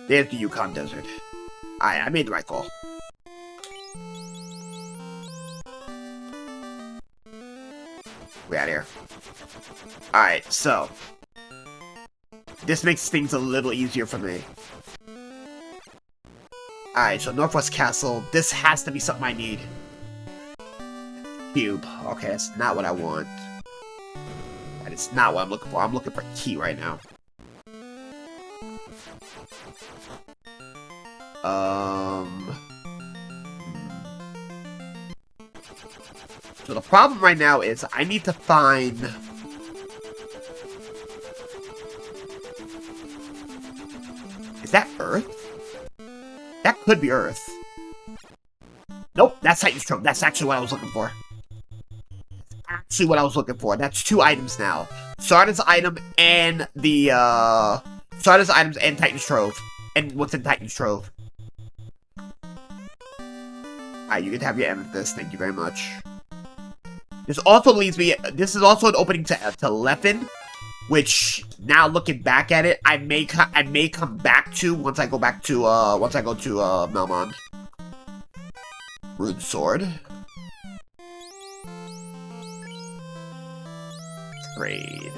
There's the Yukon Desert. Alright, I made the right call. We're out of here. Alright, so. This makes things a little easier for me. Alright, so Northwest Castle. This has to be something I need. Cube. Okay, that's not what I want. That is not what I'm looking for. I'm looking for key right now. So the problem right now is I need to find... Is that Earth? That could be Earth. Nope, that's Titan's Trove. That's actually what I was looking for. Actually what I was looking for. That's 2 items now. Stardust item and the, Stardust items and Titan's Trove. And what's in Titan's Trove. Alright, you can have your amethyst. Thank you very much. This also leads me... This is also an opening to Leffen, which, now looking back at it, I may come back to once I go back to, once I go to, Melmond. Rune Sword. Trade.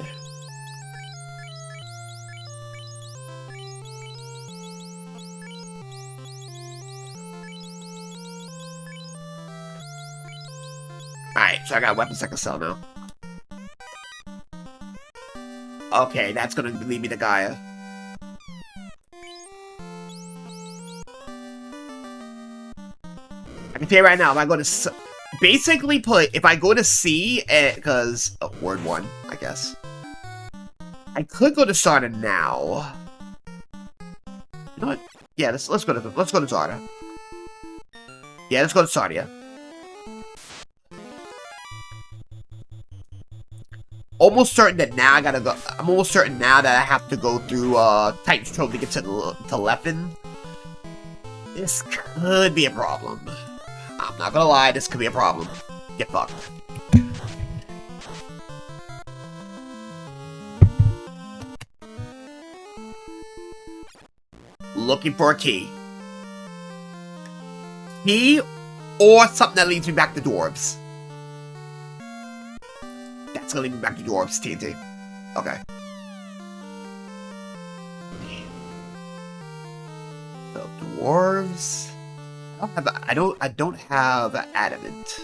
Alright, so I got weapons I can sell now. Okay, that's gonna lead me to Gaia. I can tell you right now, if I go to... Basically if I go to C, because... Word 1, I guess. I could go to Sarda now. You know what? Yeah, let's go to Sarda. Yeah, let's go to Sardia. Almost certain that now I gotta go... I'm almost certain now that I have to go through, Titan's Trove to get to Leffen. This could be a problem. I'm not gonna lie, this could be a problem. Get fucked. Looking for a key. Key, or something that leads me back to Dwarves. That's gonna lead me back to Dwarves, TNT. Okay. So, Dwarves... I don't have adamant.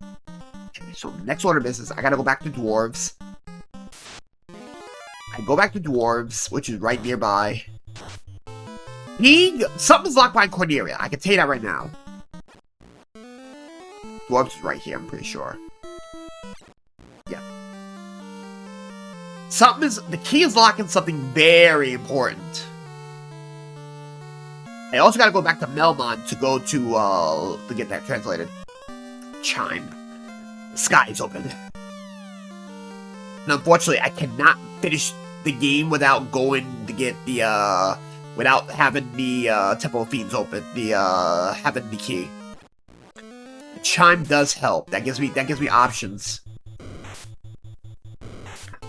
Okay, so next order of business, I gotta go back to Dwarves. I go back to Dwarves, which is right nearby. Something's locked behind Corneria. I can tell you that right now. Dwarves is right here, I'm pretty sure. Yeah. The key is locking something very important. I also gotta go back to Melmond to go to get that translated. Chime. The sky is open. And unfortunately, I cannot finish the game without going to get the, without having the, Temple of Fiends open. Having the key. The chime does help. That gives me options.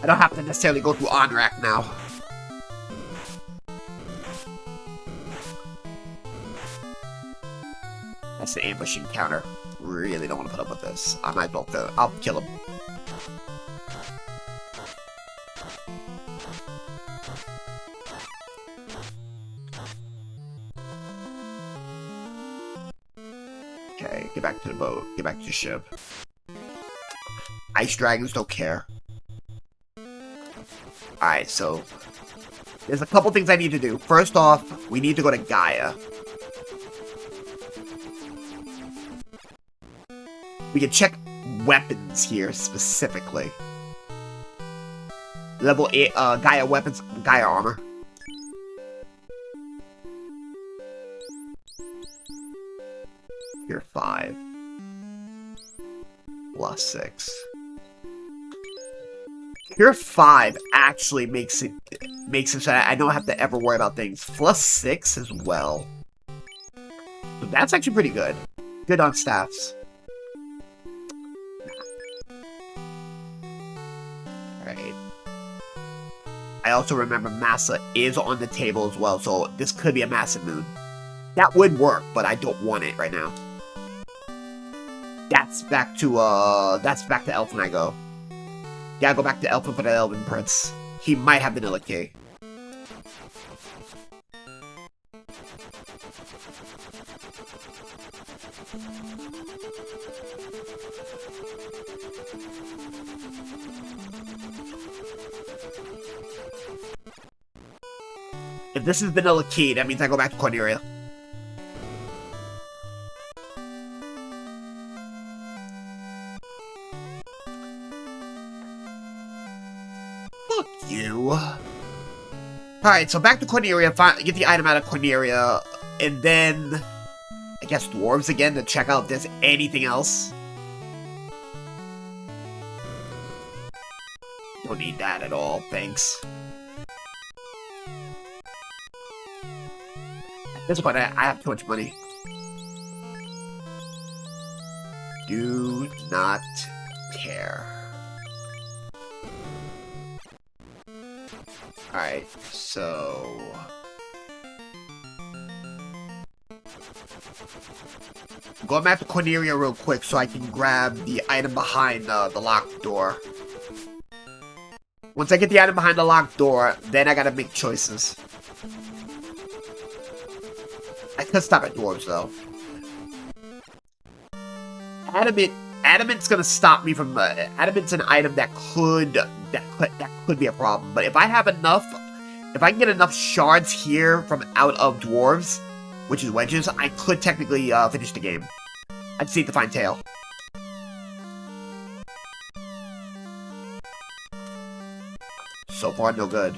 I don't have to necessarily go through Onrak now. That's the ambush encounter. Really don't want to put up with this. I might as well I'll kill him. Okay, get back to the boat. Get back to the ship. Ice dragons don't care. Alright, so there's a couple things I need to do. First off, we need to go to Gaia. We can check weapons here specifically. Level 8, Gaia weapons, Gaia armor. Here 5. Plus 6. Here 5 actually makes it so I don't have to ever worry about things. Plus 6 as well. So that's actually pretty good. Good on staffs. Alright. I also remember Massa is on the table as well, so this could be a massive moon. That would work, but I don't want it right now. That's back to Elfin I go. Yeah, go back to Elfin for the Elven Prince. He might have Vanilla Key. If this is Vanilla Key, that means I go back to Corneria. Fuck you. Alright, so back to Corneria, get the item out of Corneria, and then I guess dwarves again to check out if there's anything else. Don't need that at all, thanks. At this point, I have too much money. Do not care. Alright, so... going back to Corneria real quick so I can grab the item behind the locked door. Once I get the item behind the locked door, then I gotta make choices. I could stop at dwarves, though. Adamant's gonna stop me from... Adamant's an item that could be a problem. But if I have enough... If I can get enough shards here from out of dwarves, which is wedges, I could technically finish the game. I just need to find Tail. So far, no good.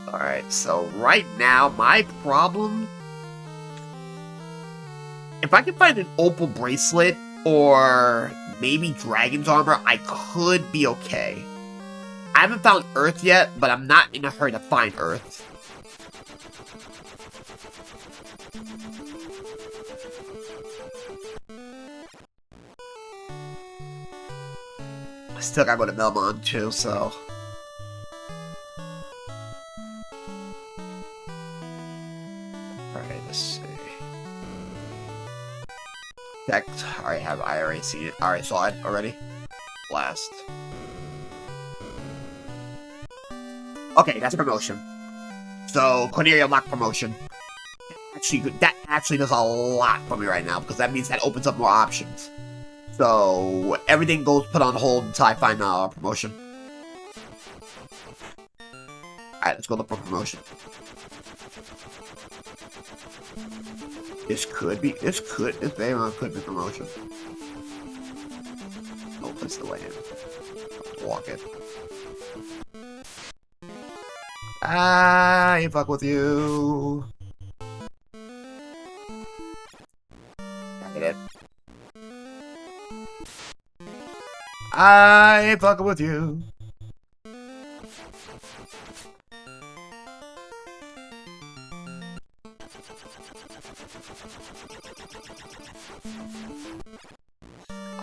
Alright, so right now, my problem... if I can find an opal bracelet, or maybe dragon's armor, I could be okay. I haven't found Earth yet, but I'm not in a hurry to find Earth. I still gotta go to Melmond too, so... Alright, let's see. I already seen it. Alreght, saw it already. Blast. Okay, that's promotion. So, Corneria locked promotion. That actually does a lot for me right now, because that means that opens up more options. So, everything goes put on hold until I find promotion. Alright, let's go look for promotion. This very well could be promotion. No place to land. Walk it. I ain't fuck with you. I hit it. I ain't fucking with you.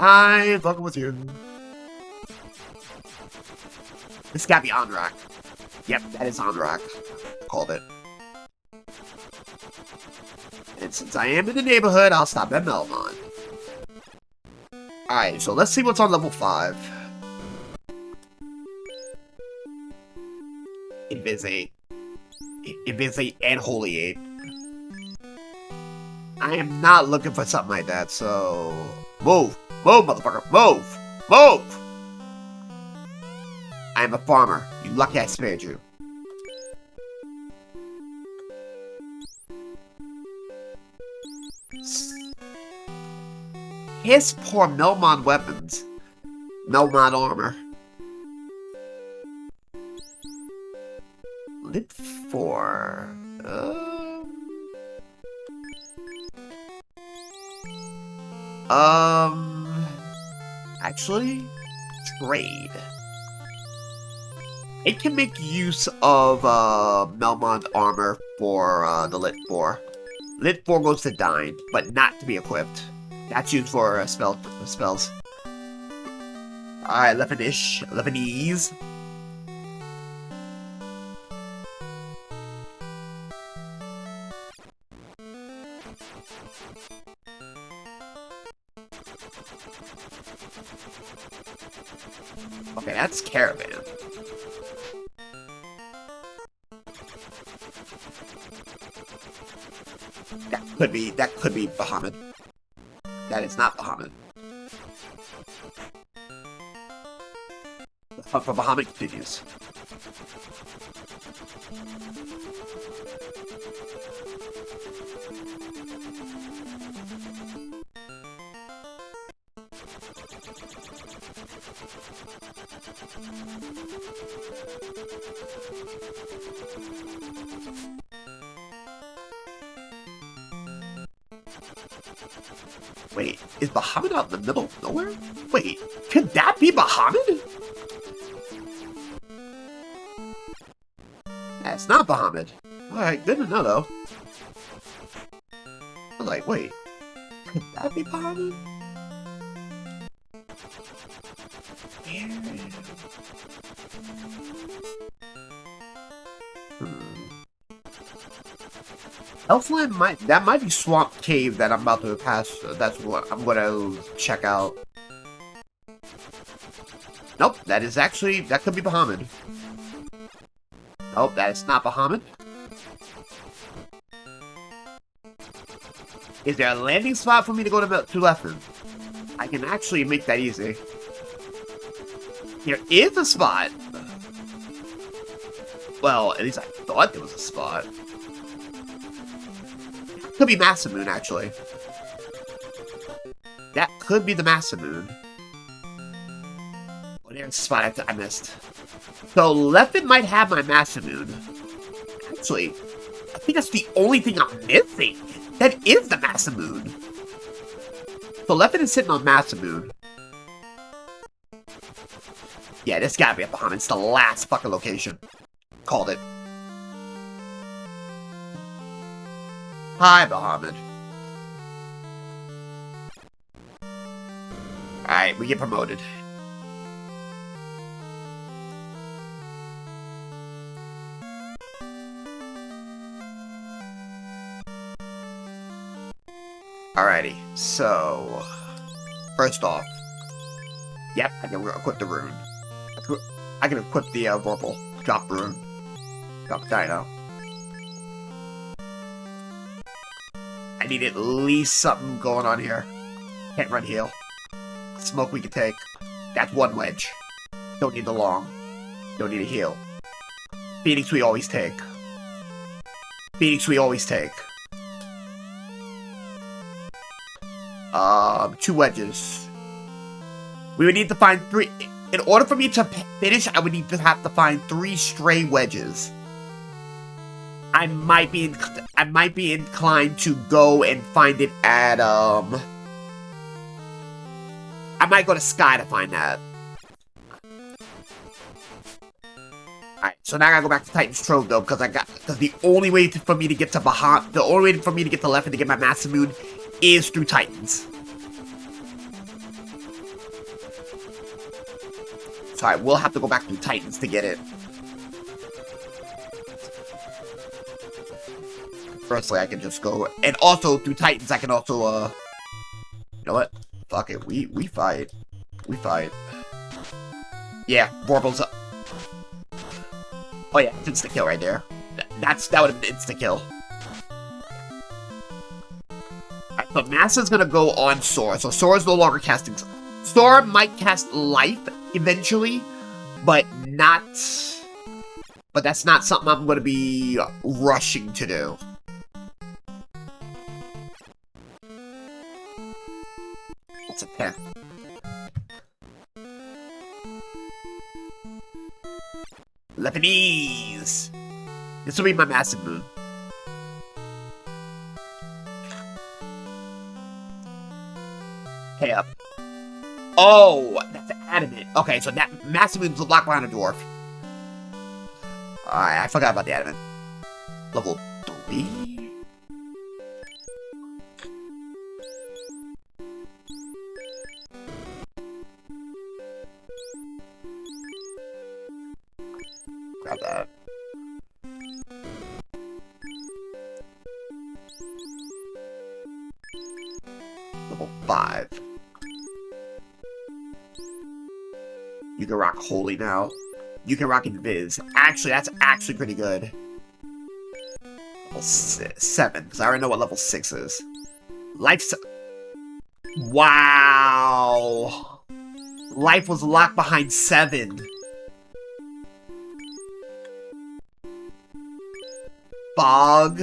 I ain't fucking with you. This gotta be on rack. Yep, that is on rack. Called it. And since I am in the neighborhood, I'll stop at Melmon. Alright, so let's see what's on level 5. Invisate. Invisate and Holy Aid. I am not looking for something like that, so... Move! Move, motherfucker! Move! Move! I am a farmer. You lucky I spared you. His poor Melmon weapons. Melmon armor. Lit 4. Actually, trade. It can make use of Melmon armor for the Lit 4. Lit 4 goes to Dine, but not to be equipped. That's used for spells. Alright, Lebanese. Okay, that's Caravan. That could be Bahamut. That is not Bahamut. The hunt for Bahamut continues. Wait, is Bahamut out in the middle of nowhere? Wait, could that be Bahamut? That's not Bahamut. Alright, good to know though. I was like, wait, could that be Bahamut? Elfland might be Swamp Cave that I'm about to pass. That's what I'm gonna check out. Nope, that could be Bahamut. Nope, that is not Bahamut. Is there a landing spot for me to go to Leffen? I can actually make that easy. There is a spot. Well, at least I thought there was a spot. Could be Masamune, actually. That could be the Masamune. Oh, there's a spot I missed. So, Leffen might have my Masamune. Actually, I think that's the only thing I'm missing. That is the Masamune. So, Leffen is sitting on Masamune. Yeah, this gotta be a Bahamut. It's the last fucking location. Called it. Hi, Bahamut. Alright, we get promoted. Alrighty, so... First off... Yep, I can equip the rune. I can equip the Vorpal. Drop rune. Drop Dino. I need at least something going on here. Can't run heal. Smoke we can take. That's one wedge. Don't need the long. Don't need a heal. Phoenix we always take. Phoenix we always take. 2 wedges. We would need to find 3. In order for me to finish, I would need to have to find 3 stray wedges. I might be inclined to go and find it at, I might go to Sky to find that. Alright, so now I gotta go back to Titan's Trove, though, because the only way for me to get to Bahamut, the only way for me to get to Leffen to get my Masamune is through Titans. So I will have to go back through Titans to get it. Firstly, I can just go, and also through Titans, I can also, you know what? Fuck it, we fight. We fight. Yeah, Warbles up. Oh yeah, it's insta-kill right there. That would have been insta-kill. Alright, so Masa's gonna go on Sora. So Sora's no longer casting. Sora might cast Life eventually, but not... But that's not something I'm gonna be rushing to do. It's a 10. Lebanese! This will be my massive move. Hey up. Oh, that's adamant. Okay, so that massive move's locked behind a dwarf. Alright, I forgot about the adamant. Level 3? Grab that. Level 5. You can rock Holy now. You can rock Invis. Actually, that's actually pretty good. Level 7, because I already know what level 6 is. Life's... Wow! Life was locked behind 7. Fog.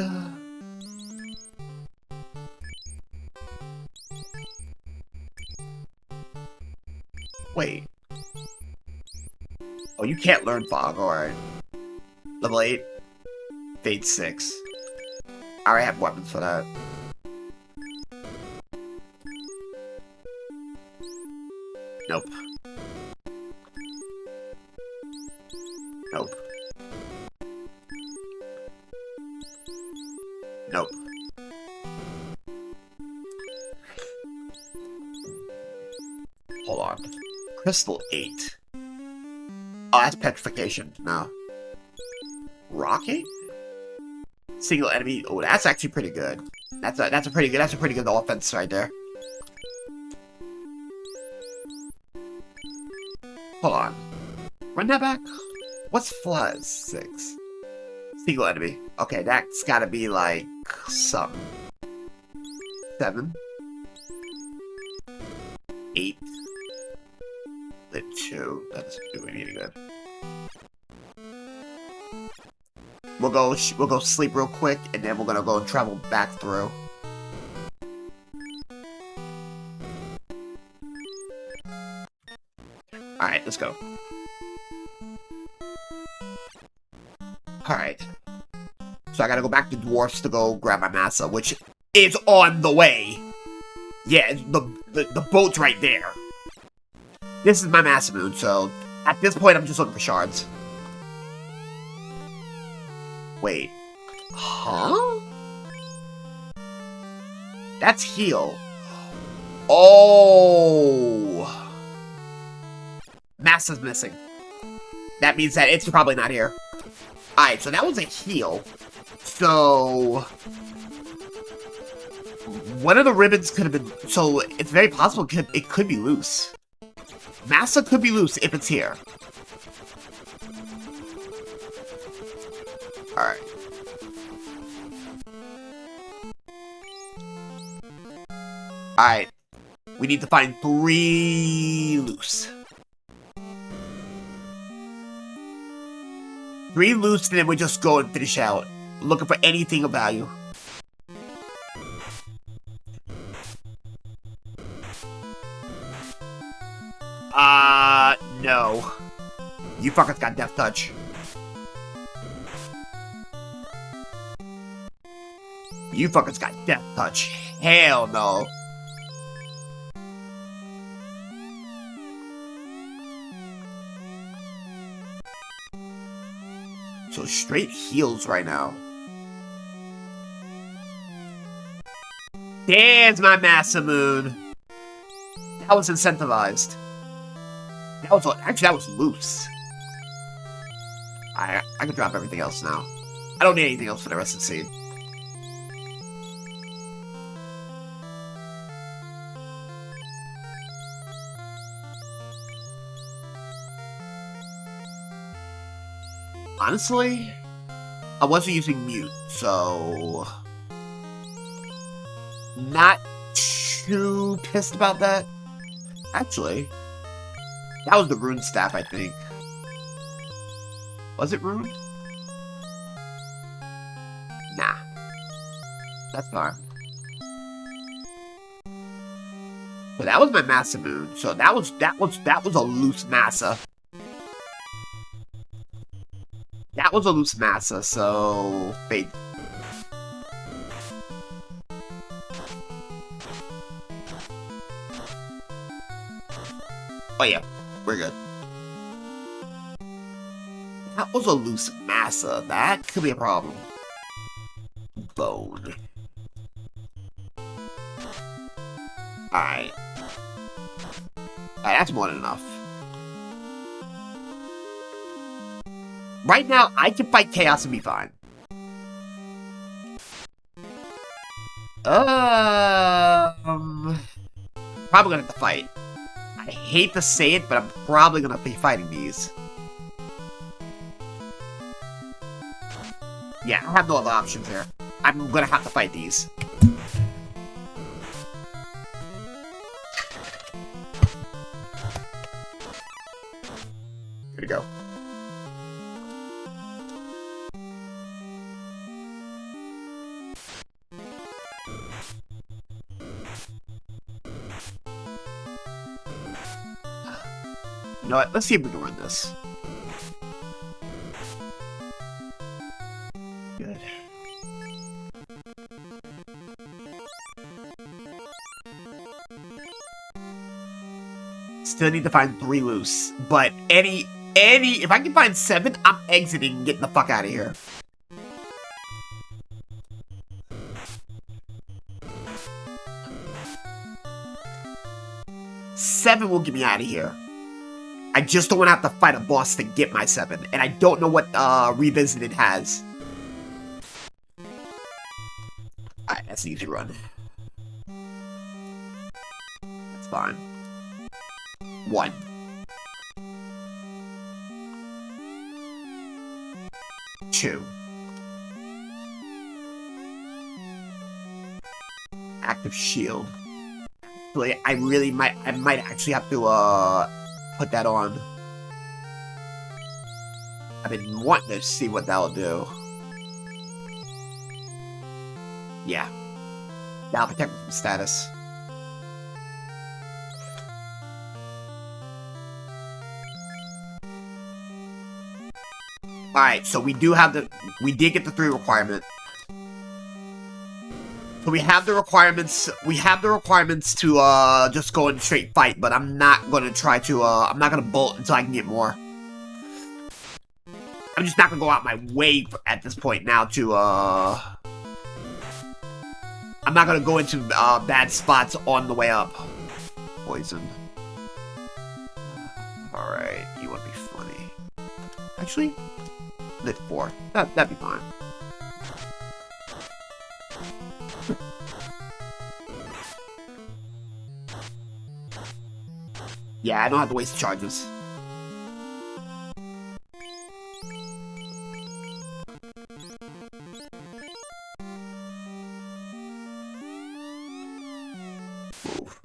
Wait. Oh, you can't learn Fog, alright. Level 8. Fate 6. I already have weapons for that. Nope. Nope. Nope. Hold on. Crystal 8. Oh, that's petrification. No. Rocking? Single enemy. Oh, that's actually pretty good. That's a pretty good offense right there. Hold on. Run that back. What's Fuzz 6? Single enemy. Okay, that's gotta be like something. 7. 8. The 2. That doesn't do me any good. We'll go sleep real quick, and then we're gonna go and travel back through. Alright, let's go. Alright. So I gotta go back to Dwarfs to go grab my Massa, which is on the way. Yeah, the boat's right there. This is my Massa Moon, so at this point I'm just looking for shards. Wait. Huh? That's heal. Oh. Massa's missing. That means that it's probably not here. Alright, so that was a heal. So... one of the ribbons could have been... So, it's very possible it could be loose. Massa could be loose if it's here. Alright. Alright. We need to find 3 loose. 3 loose, and then we just go and finish out. Looking for anything of value. No. You fuckers got Death Touch. You fuckers got Death Touch. Hell no. So straight heals right now. There's my Massa Moon. That was incentivized. That was actually, that was loose. I can drop everything else now. I don't need anything else for the rest of the scene. Honestly, I wasn't using mute, so not too pissed about that. Actually, that was the rune staff, I think. Was it rune? Nah, that's fine. But that was my Massa moon, so that was a loose Massa. That was a loose Massa, so fade. Oh yeah, we're good. That was a loose Massa. That could be a problem. Bone. Alright. That's more than enough. Right now, I can fight Chaos and be fine. Probably gonna have to fight. I hate to say it, but I'm probably gonna be fighting these. Yeah, I have no other options here. I'm gonna have to fight these. Here we go. You know what? Let's see if we can run this. Good. Still need to find 3 loose, but if I can find 7, I'm exiting and getting the fuck out of here. Seven will get me out of here. I just don't want to have to fight a boss to get my 7, and I don't know what Revisited has. Alright, that's an easy run. That's fine. 1. Two. Active shield. Actually, I might actually have to put that on. I've been wanting to see what that'll do. Yeah. That'll protect me from status. Alright, so we did get the 3 requirement. So we have the requirements to just go in straight fight, but I'm not gonna try to I'm not gonna bolt until I can get more. I'm just not gonna go out my way at this point now to I'm not gonna go into bad spots on the way up. Poison. Alright, you wanna be funny. Actually, lit 4. That'd be fine. Yeah, I don't have to waste charges. Move.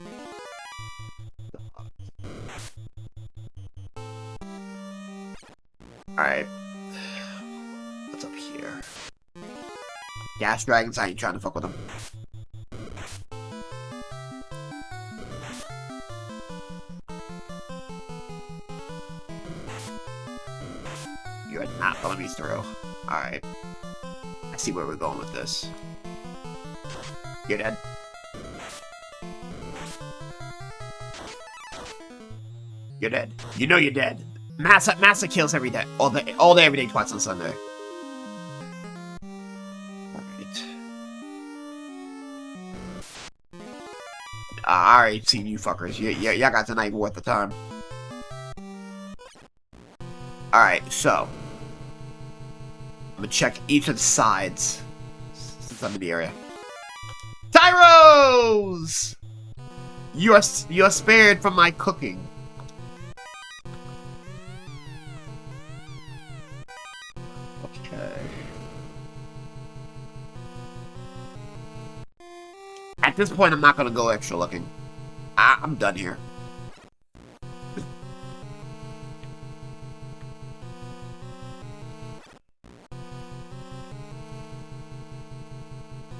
Alright. What's up here? Gas dragons, I ain't trying to fuck with them. You're not following me through. Alright. I see where we're going with this. You're dead. You're dead. You know you're dead. Massa kills every day. All day, every day, twice on Sunday. Alright. I already seen you fuckers. Y'all got tonight worth the time. Alright, so. I'm gonna check each of the sides. Since I'm in the area. Tyros! You are spared from my cooking. Okay. At this point, I'm not gonna go extra looking. I'm done here.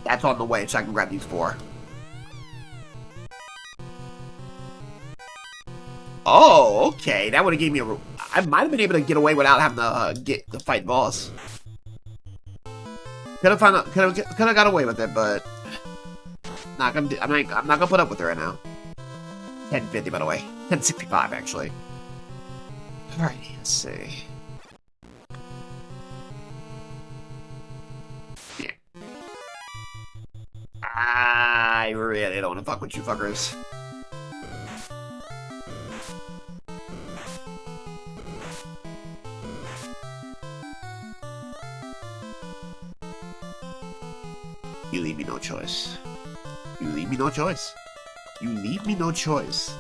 That's on the way, so I can grab these 4. Oh, okay. That would have gave me a... I might have been able to get away without having to get the fight boss. Could have got away with it, but not gonna. I'm not gonna put up with it right now. 1050, by the way. 1065, actually. Alright, let's see. Yeah. I really don't want to fuck with you fuckers. You leave me no choice. You leave me no choice. You leave me no choice.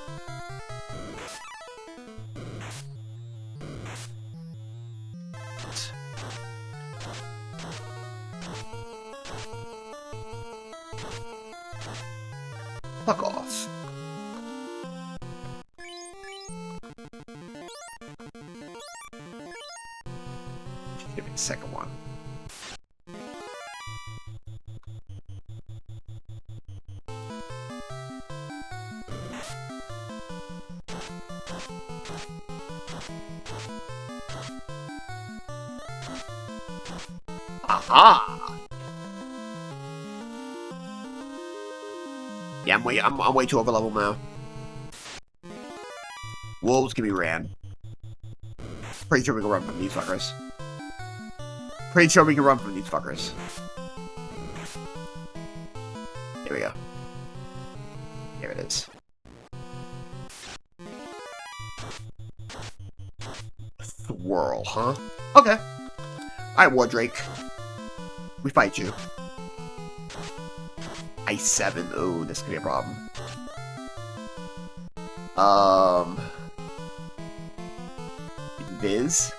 Fuck off. Give me a second one. Aha! Yeah, I'm way too over level now. Wolves can be ran. Pretty sure we can run from these fuckers. Pretty sure we can run from these fuckers. Here we go. Here it is. Swirl, huh? Okay. Alright, Wardrake. We fight you. Ice 7. Ooh, this could be a problem. Viz.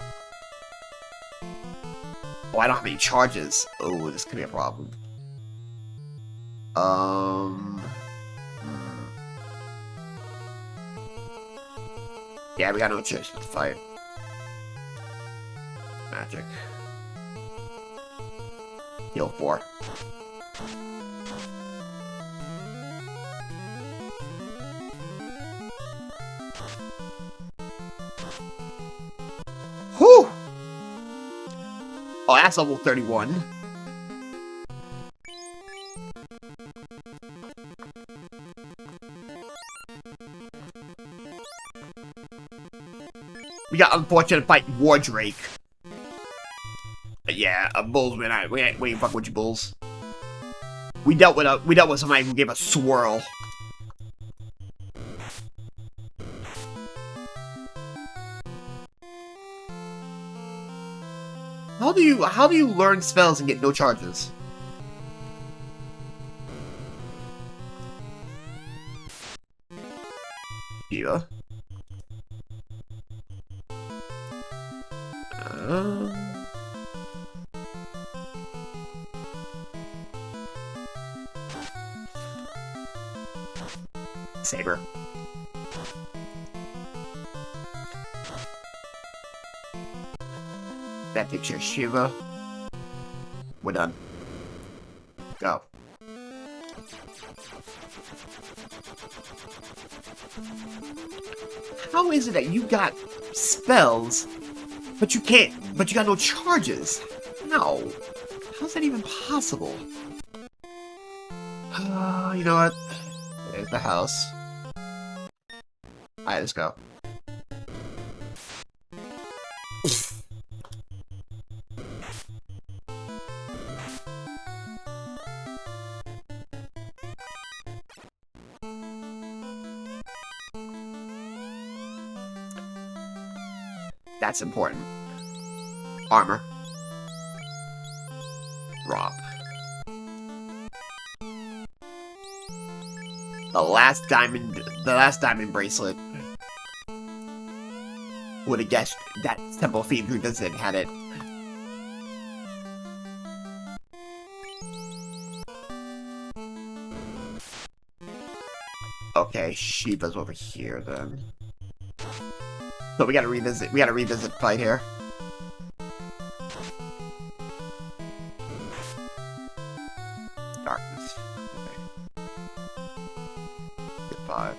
Oh, I don't have any charges. Oh, this could be a problem. Yeah, we got no choice but to fight. Magic. Heal 4. Whew! Oh, that's level 31. We got unfortunate fight Wardrake. Yeah, bulls. We ain't fuck with you, bulls. We dealt with somebody who gave us swirl. How do you learn spells and get no charges? Yeah. Saber. That picture, Shiva. We're done. Go. How is it that you got spells, but you got no charges? How? How's that even possible? You know what? There's the house. Alright, let's go. That's important. Armor. Rob. The last diamond bracelet. Would have guessed that Temple Fiend who does it had it. Okay, Shiva's over here then. So we gotta revisit fight here. Darkness. Okay. Get 5.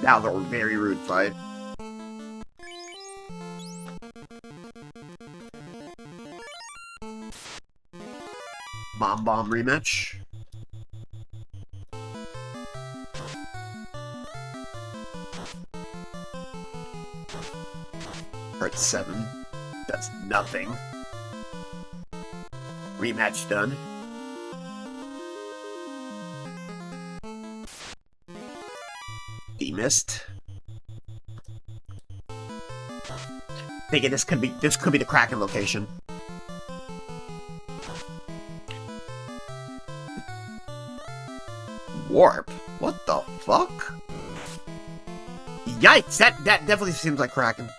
That was a very rude fight. Mom Bomb rematch. Hurt 7. That's nothing. Rematch done. Missed. Thinking this could be the Kraken location. Warp? What the fuck? Yikes! That definitely seems like Kraken.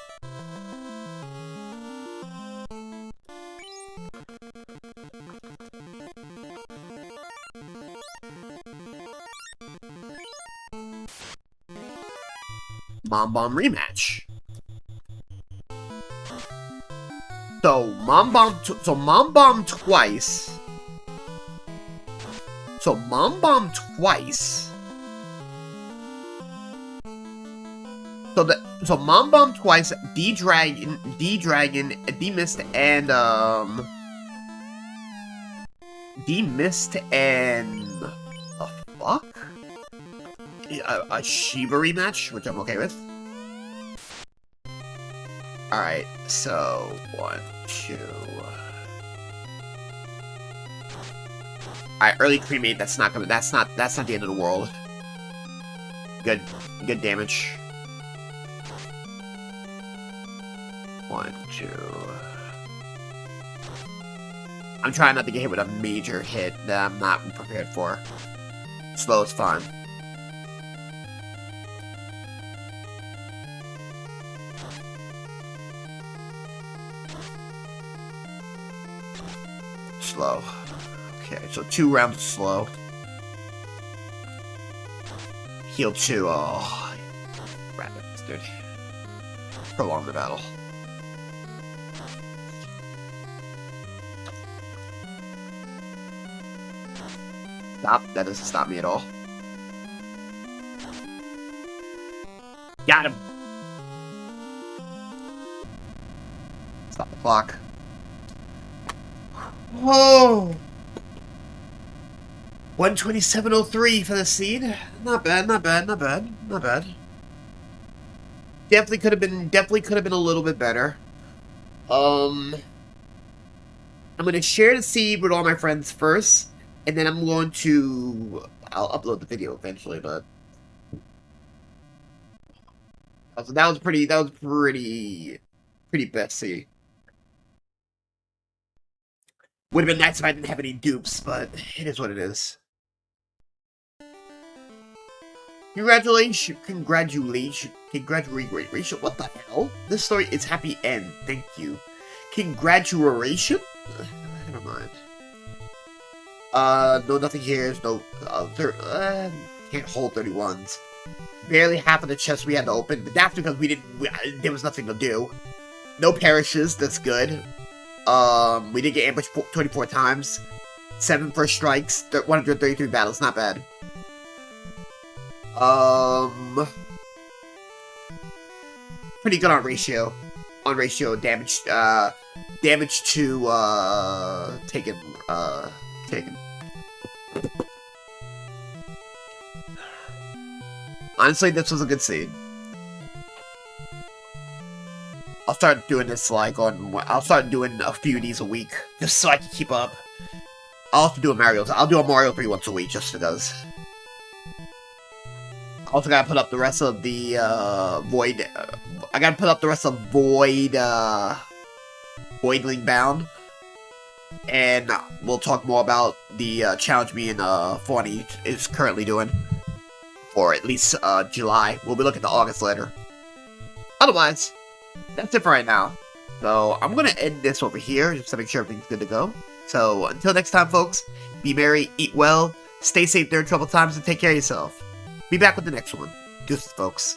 Mom Bomb rematch. So Mom Bomb twice. So Mom Bomb twice. So Mom Bomb twice. D-Dragon, D-Mist, and D-Mist and the fuck? A Shiva rematch, which I'm okay with. Alright, so 1, 2. Alright, early cremate, that's not the end of the world. Good damage. 1, 2. I'm trying not to get hit with a major hit that I'm not prepared for. Slow is fine. Slow. Okay, so 2 rounds of slow. Heal 2. Oh, rat bastard. Prolong the battle. Stop. That doesn't stop me at all. Got him. Stop the clock. Whoa! 127.03 for the seed. Not bad. Definitely could have been a little bit better. I'm gonna share the seed with all my friends first, and then I'll upload the video eventually, but that was pretty besty. Would have been nice if I didn't have any dupes, but it is what it is. Congratulations. What the hell? This story is happy end. Thank you. Congratulations? Never mind. No, nothing here. There's no, can't hold 31s. Barely half of the chests we had to open, but that's because there was nothing to do. No perishes, that's good. We did get ambushed 24 times. 7 first strikes, 133 battles, not bad. Pretty good on ratio. Damage, damage to, taken. Honestly, this was a good scene. I'll start doing this, I'll start doing a few of these a week, just so I can keep up. I'll also do a Mario 3 once a week, just because. I also gotta put up the rest of the, Void, I gotta put up the rest of Voidling Bound. And we'll talk more about the, challenge me and, Fawny is currently doing. for at least July. We'll be looking to August later. Otherwise, that's it for right now. So I'm going to end this over here just to make sure everything's good to go. So until next time, folks, be merry, eat well, stay safe during troubled times, and take care of yourself. Be back with the next one. Deuces, folks.